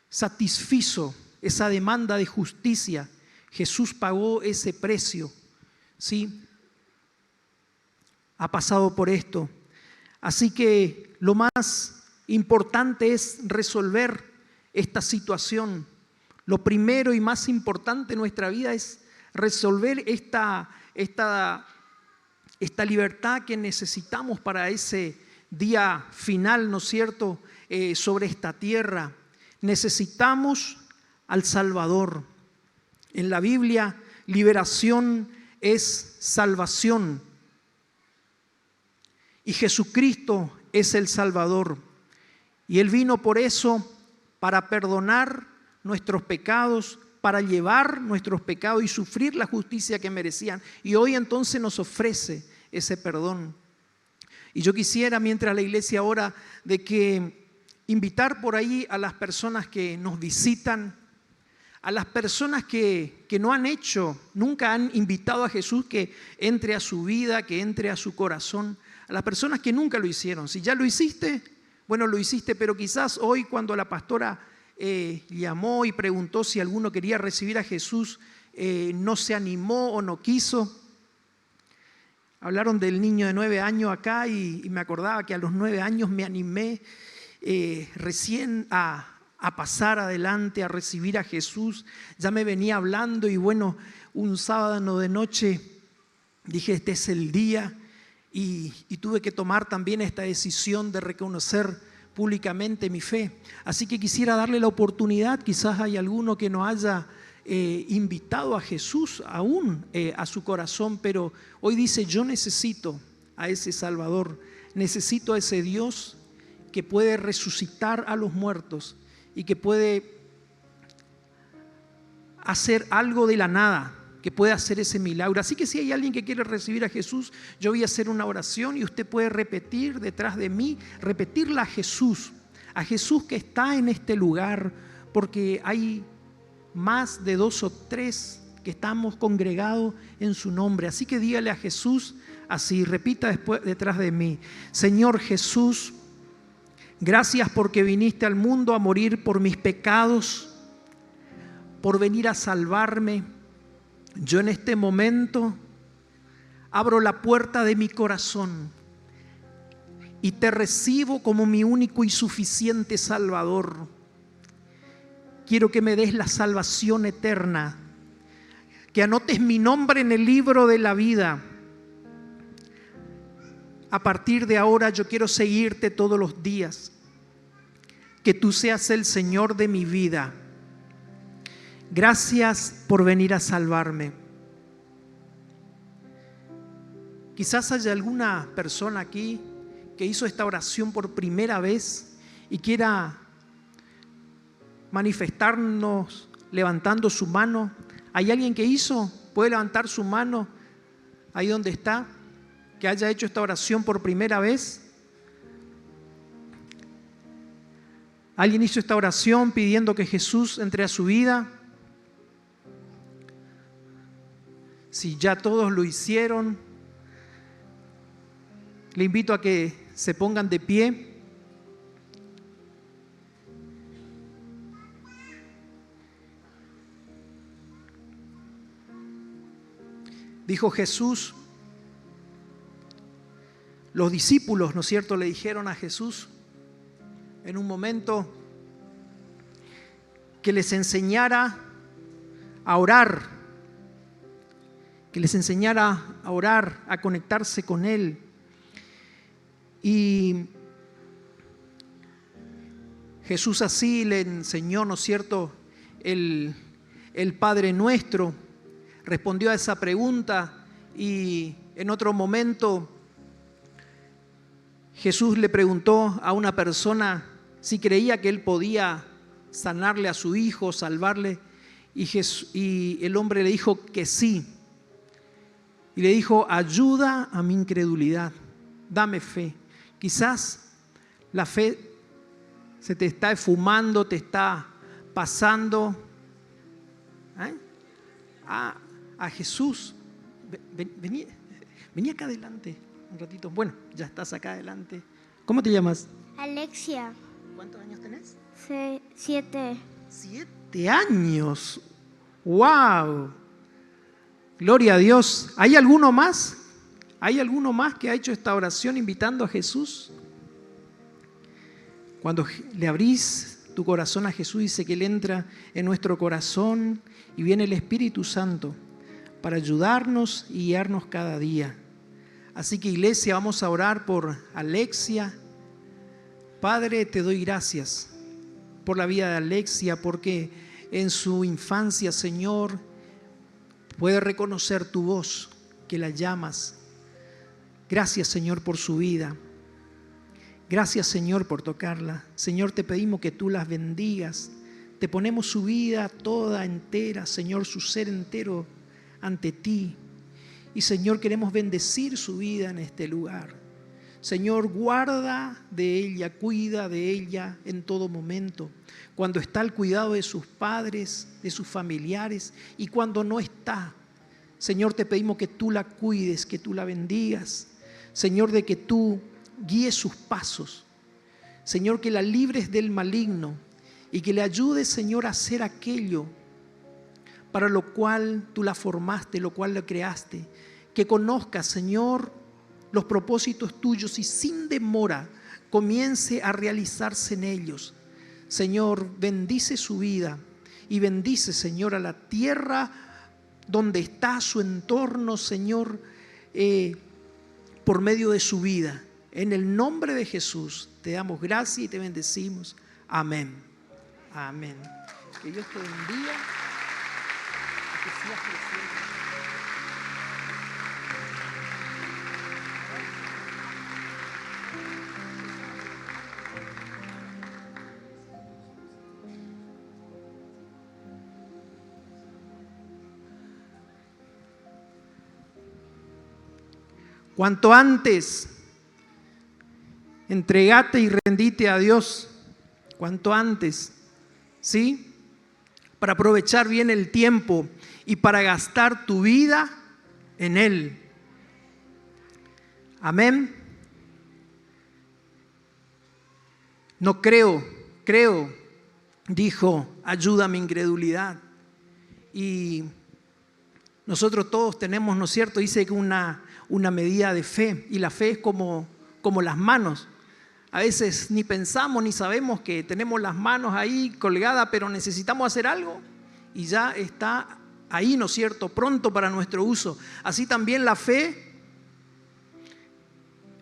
satisfizo esa demanda de justicia. Jesús pagó ese precio. ¿sí? Ha pasado por esto. Así que lo más importante es resolver esta situación. Lo primero y más importante en nuestra vida es resolver esta libertad que necesitamos para ese día final, ¿no es cierto?, sobre esta tierra. Necesitamos al Salvador. En la Biblia, liberación es salvación. Y Jesucristo es el Salvador. Y Él vino por eso, para perdonar nuestros pecados, para llevar nuestros pecados y sufrir la justicia que merecían. Y hoy entonces nos ofrece ese perdón. Y yo quisiera, mientras la iglesia ora, de que invitar por ahí a las personas que nos visitan, a las personas que no han hecho, nunca han invitado a Jesús que entre a su vida, que entre a su corazón, a las personas que nunca lo hicieron. Si ya lo hiciste, bueno, lo hiciste, pero quizás hoy cuando la pastora llamó y preguntó si alguno quería recibir a Jesús, no se animó o no quiso. Hablaron del niño de 9 años acá y me acordaba que a los 9 años me animé recién a pasar adelante, a recibir a Jesús. Ya me venía hablando y bueno, un sábado de noche dije, este es el día, y tuve que tomar también esta decisión de reconocer públicamente mi fe. Así que quisiera darle la oportunidad, quizás hay alguno que no haya invitado a Jesús aún a su corazón, pero hoy dice, yo necesito a ese Salvador, necesito a ese Dios que puede resucitar a los muertos y que puede hacer algo de la nada, que puede hacer ese milagro. Así que si hay alguien que quiere recibir a Jesús, yo voy a hacer una oración y usted puede repetir detrás de mí, repetirla a Jesús que está en este lugar, porque hay más de 2 o 3 que estamos congregados en su nombre. Así que dígale a Jesús así, repita después detrás de mí: Señor Jesús, gracias porque viniste al mundo a morir por mis pecados, por venir a salvarme. Yo en este momento abro la puerta de mi corazón y te recibo como mi único y suficiente Salvador. Quiero que me des la salvación eterna, que anotes mi nombre en el libro de la vida. A partir de ahora yo quiero seguirte todos los días, que tú seas el Señor de mi vida. Gracias por venir a salvarme. Quizás haya alguna persona aquí que hizo esta oración por primera vez y quiera manifestarnos levantando su mano. ¿Hay alguien que hizo? ¿Puede levantar su mano ahí donde está? Que haya hecho esta oración por primera vez. ¿Alguien hizo esta oración pidiendo que Jesús entre a su vida? Si ya todos lo hicieron, le invito a que se pongan de pie. Dijo Jesús, los discípulos, ¿no es cierto?, le dijeron a Jesús en un momento que les enseñara a orar, que les enseñara a orar, a conectarse con Él. Y Jesús así le enseñó, ¿no es cierto?, el Padre Nuestro. Respondió a esa pregunta y en otro momento Jesús le preguntó a una persona si creía que Él podía sanarle a su hijo, salvarle, y el hombre le dijo que sí. Y le dijo, ayuda a mi incredulidad, dame fe. Quizás la fe se te está esfumando, te está pasando. A Jesús. Vení acá adelante un ratito. Bueno, ya estás acá adelante. ¿Cómo te llamas? Alexia. ¿Cuántos años tenés? 7. 7 años. ¡Wow! Gloria a Dios. ¿Hay alguno más? ¿Hay alguno más que ha hecho esta oración invitando a Jesús? Cuando le abrís tu corazón a Jesús, dice que Él entra en nuestro corazón y viene el Espíritu Santo para ayudarnos y guiarnos cada día. Así que, iglesia, vamos a orar por Alexia. Padre, te doy gracias por la vida de Alexia, porque en su infancia, Señor, puede reconocer tu voz, que la llamas. Gracias, Señor, por su vida. Gracias, Señor, por tocarla. Señor, te pedimos que tú las bendigas. Te ponemos su vida toda entera, Señor, su ser entero ante ti. Y, Señor, queremos bendecir su vida en este lugar. Señor, guarda de ella, cuida de ella en todo momento. Cuando está al cuidado de sus padres, de sus familiares, y cuando no está, Señor, te pedimos que tú la cuides, que tú la bendigas. Señor, de que tú guíes sus pasos. Señor, que la libres del maligno y que le ayudes, Señor, a hacer aquello para lo cual tú la formaste, lo cual la creaste. Que conozca, Señor, los propósitos tuyos y sin demora comience a realizarse en ellos. Señor, bendice su vida y bendice, Señor, a la tierra donde está su entorno, Señor, por medio de su vida. En el nombre de Jesús te damos gracias y te bendecimos. Amén. Amén. Que Dios te bendiga. Que sigas creciendo. Cuanto antes entregate y rendite a Dios, cuanto antes, ¿sí? Para aprovechar bien el tiempo y para gastar tu vida en Él. Amén. No creo, dijo, ayuda mi incredulidad. Y nosotros todos tenemos, ¿no es cierto? Dice que una medida de fe, y la fe es como las manos. A veces ni pensamos ni sabemos que tenemos las manos ahí colgadas, pero necesitamos hacer algo y ya está ahí, ¿no es cierto?, pronto para nuestro uso. Así también la fe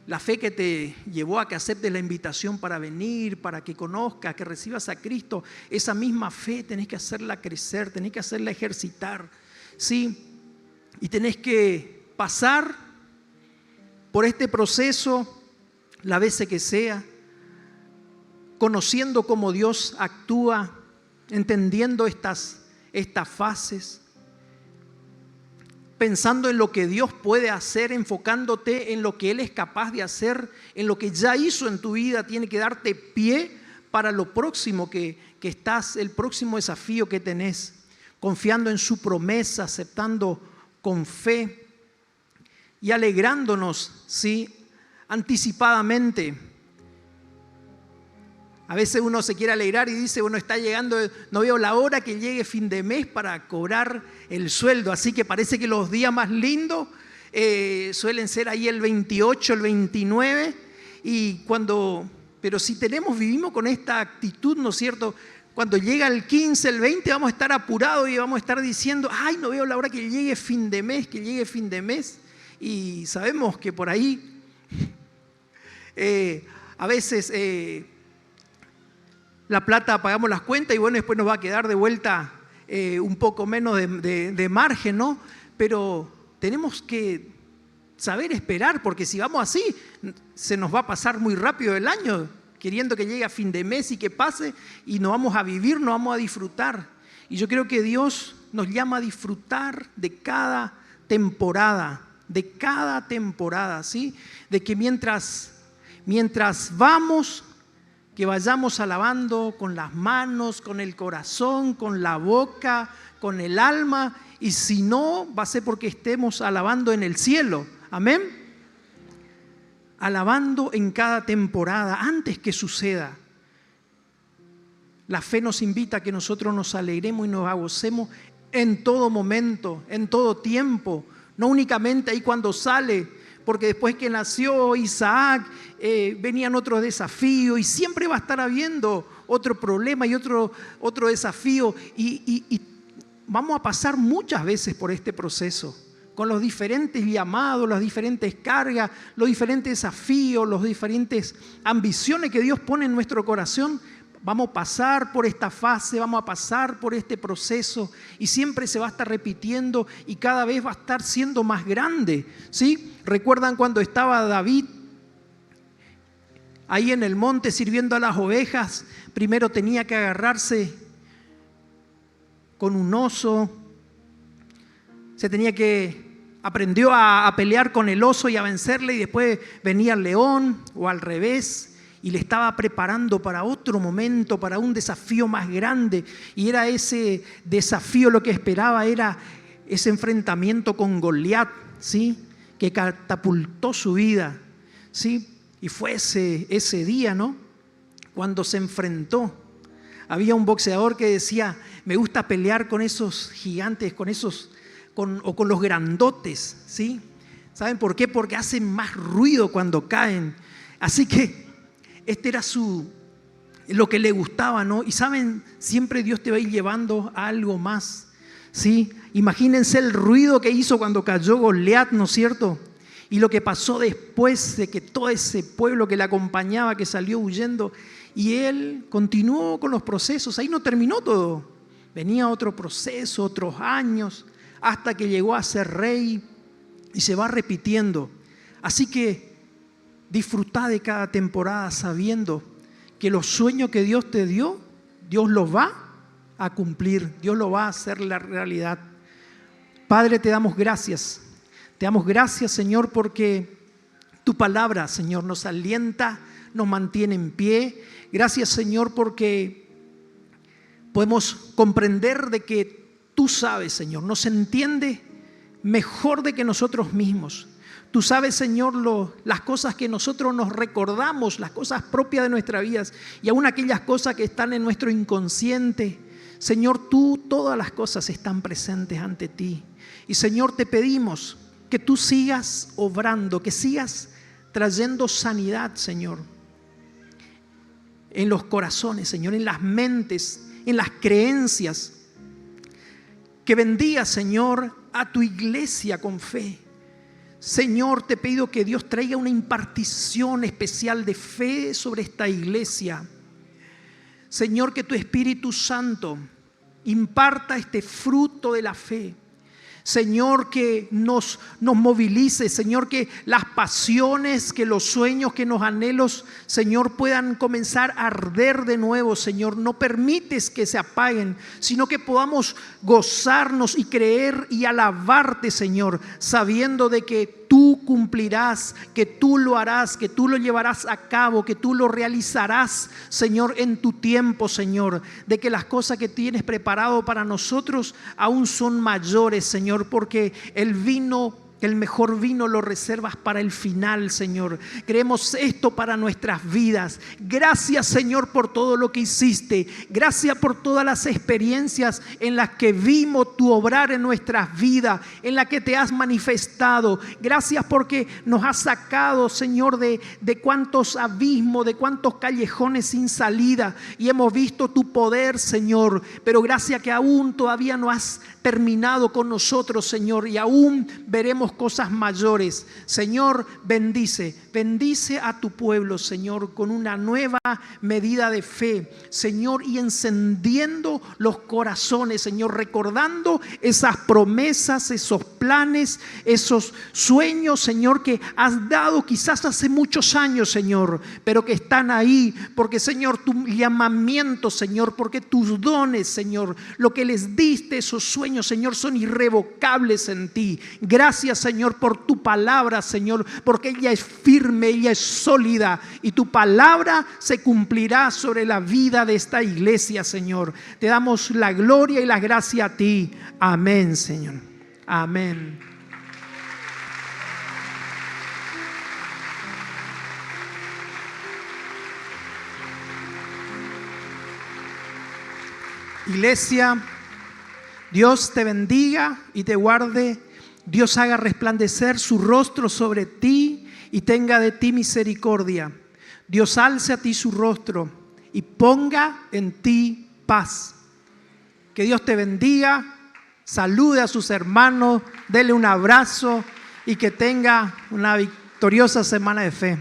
que te llevó a que aceptes la invitación para venir, para que conozcas, que recibas a Cristo, esa misma fe tenés que hacerla crecer, tenés que hacerla ejercitar, ¿sí? Y tenés que pasar por este proceso la vez que sea, conociendo cómo Dios actúa, entendiendo estas fases, pensando en lo que Dios puede hacer, enfocándote en lo que Él es capaz de hacer, en lo que ya hizo en tu vida. Tiene que darte pie para lo próximo que estás, el próximo desafío que tenés, confiando en su promesa, aceptando con fe y alegrándonos, ¿sí?, anticipadamente. A veces uno se quiere alegrar y dice, bueno, está llegando, no veo la hora que llegue fin de mes para cobrar el sueldo, así que parece que los días más lindos suelen ser ahí el 28, el 29, pero si vivimos con esta actitud, ¿no es cierto?, cuando llega el 15, el 20, vamos a estar apurados y vamos a estar diciendo, ay, no veo la hora que llegue fin de mes, y sabemos que por ahí a veces la plata, pagamos las cuentas y bueno, después nos va a quedar de vuelta un poco menos de margen, ¿no? Pero tenemos que saber esperar, porque si vamos así, se nos va a pasar muy rápido el año, queriendo que llegue a fin de mes y que pase, y no vamos a vivir, no vamos a disfrutar. Y yo creo que Dios nos llama a disfrutar de cada temporada, ¿sí? De que mientras vamos, que vayamos alabando con las manos, con el corazón, con la boca, con el alma, y si no, va a ser porque estemos alabando en el cielo. Amén. Alabando en cada temporada, antes que suceda. La fe nos invita a que nosotros nos alegremos y nos gocemos en todo momento, en todo tiempo, no únicamente ahí cuando sale, porque después que nació Isaac venían otros desafíos y siempre va a estar habiendo otro problema y otro desafío y vamos a pasar muchas veces por este proceso, con los diferentes llamados, las diferentes cargas, los diferentes desafíos, las diferentes ambiciones que Dios pone en nuestro corazón. Vamos a pasar por esta fase, vamos a pasar por este proceso y siempre se va a estar repitiendo y cada vez va a estar siendo más grande, ¿sí? ¿Recuerdan cuando estaba David ahí en el monte sirviendo a las ovejas? Primero tenía que agarrarse con un oso, aprendió a pelear con el oso y a vencerle, y después venía el león o al revés. Y le estaba preparando para otro momento, para un desafío más grande. Y era ese desafío, lo que esperaba era ese enfrentamiento con Goliat, ¿sí? Que catapultó su vida, ¿sí? Y fue ese día, ¿no? Cuando se enfrentó. Había un boxeador que decía, me gusta pelear con esos gigantes, con los grandotes, ¿sí? ¿Saben por qué? Porque hacen más ruido cuando caen. Así que este era lo que le gustaba, ¿no? Y saben, siempre Dios te va a ir llevando a algo más, ¿sí? Imagínense el ruido que hizo cuando cayó Goliat, ¿no es cierto? Y lo que pasó después de que todo ese pueblo que le acompañaba, que salió huyendo, y él continuó con los procesos. Ahí no terminó todo. Venía otro proceso, otros años, hasta que llegó a ser rey y se va repitiendo. Así que disfrutá de cada temporada sabiendo que los sueños que Dios te dio, Dios los va a cumplir, Dios lo va a hacer la realidad. Padre, te damos gracias. Te damos gracias, Señor, porque tu palabra, Señor, nos alienta, nos mantiene en pie. Gracias, Señor, porque podemos comprender de que tú sabes, Señor, nos entiende mejor de que nosotros mismos. Tú sabes, Señor, las cosas que nosotros nos recordamos, las cosas propias de nuestras vidas y aún aquellas cosas que están en nuestro inconsciente. Señor, todas las cosas están presentes ante ti. Y Señor, te pedimos que tú sigas obrando, que sigas trayendo sanidad, Señor, en los corazones, Señor, en las mentes, en las creencias. Que bendigas, Señor, a tu iglesia con fe. Señor, te pido que Dios traiga una impartición especial de fe sobre esta iglesia. Señor, que tu Espíritu Santo imparta este fruto de la fe. Señor, que nos movilice, Señor, que las pasiones, que los sueños, que los anhelos, Señor, puedan comenzar a arder de nuevo, Señor. No permites que se apaguen, sino que podamos gozarnos y creer y alabarte, Señor, sabiendo de que tú cumplirás, que tú lo harás, que tú lo llevarás a cabo, que tú lo realizarás, Señor, en tu tiempo, Señor. De que las cosas que tienes preparado para nosotros aún son mayores, Señor, porque el mejor vino lo reservas para el final, Señor. Queremos esto para nuestras vidas. Gracias, Señor, por todo lo que hiciste. Gracias por todas las experiencias en las que vimos tu obrar en nuestras vidas, en las que te has manifestado. Gracias porque nos has sacado, Señor, de cuántos abismos, de cuántos callejones sin salida, y hemos visto tu poder, Señor. Pero gracias que aún todavía no has terminado con nosotros, Señor, y aún veremos cosas mayores. Señor, bendice a tu pueblo, Señor, con una nueva medida de fe, Señor, y encendiendo los corazones, Señor, recordando esas promesas, esos planes, esos sueños, Señor, que has dado quizás hace muchos años, Señor, pero que están ahí, porque, Señor, tu llamamiento, Señor, porque tus dones, Señor, lo que les diste, esos sueños, Señor, son irrevocables en ti. Gracias, Señor, por tu palabra, Señor, porque ella es firme, ella es sólida, y tu palabra se cumplirá sobre la vida de esta iglesia, Señor. Te damos la gloria y la gracia a ti. Amén, Señor. Amén. Iglesia, Dios te bendiga y te guarde. Dios haga resplandecer su rostro sobre ti y tenga de ti misericordia. Dios alce a ti su rostro y ponga en ti paz. Que Dios te bendiga, salude a sus hermanos, dele un abrazo y que tenga una victoriosa semana de fe.